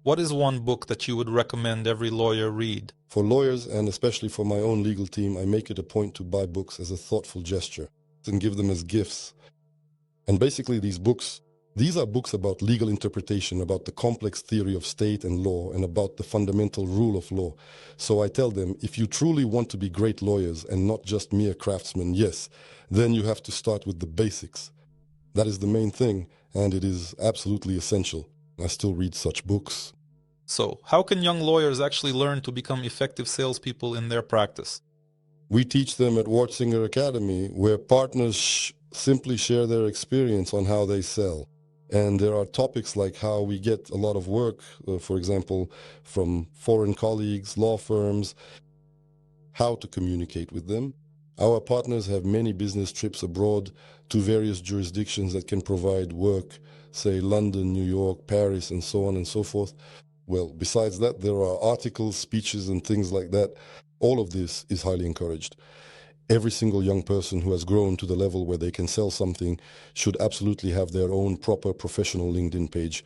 What is one book that you would recommend every lawyer read? For lawyers, and especially for my own legal team, I make it a point to buy books as a thoughtful gesture and give them as gifts. And basically these are books about legal interpretation, about the complex theory of state and law, and about the fundamental rule of law. So I tell them, if you truly want to be great lawyers and not just mere craftsmen, yes, then you have to start with the basics. That is the main thing, and it is absolutely essential. I still read such books. So, how can young lawyers actually learn to become effective salespeople in their practice? We teach them at ARZINGER Academy, where partners simply share their experience on how they sell. And there are topics like how we get a lot of work, for example, from foreign colleagues, law firms, how to communicate with them. Our partners have many business trips abroad to various jurisdictions that can provide work, say London, New York, Paris, and so on and so forth. Well, besides that, there are articles, speeches, and things like that. All of this is highly encouraged. Every single young person who has grown to the level where they can sell something should absolutely have their own proper professional LinkedIn page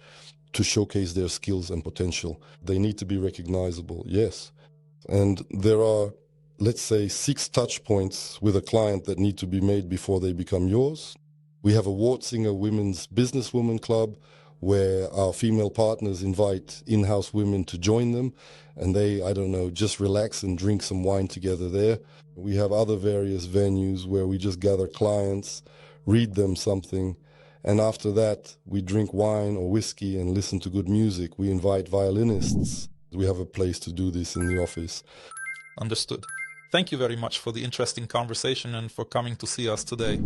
to showcase their skills and potential. They need to be recognizable, yes. And there are, let's say, 6 touch points with a client that need to be made before they become yours. We have a ARZINGER Women's Businesswoman Club where our female partners invite in-house women to join them, and they, I don't know, just relax and drink some wine together there. We have other various venues where we just gather clients, read them something, and after that we drink wine or whiskey and listen to good music. We invite violinists. We have a place to do this in the office. Understood. Thank you very much for the interesting conversation and for coming to see us today.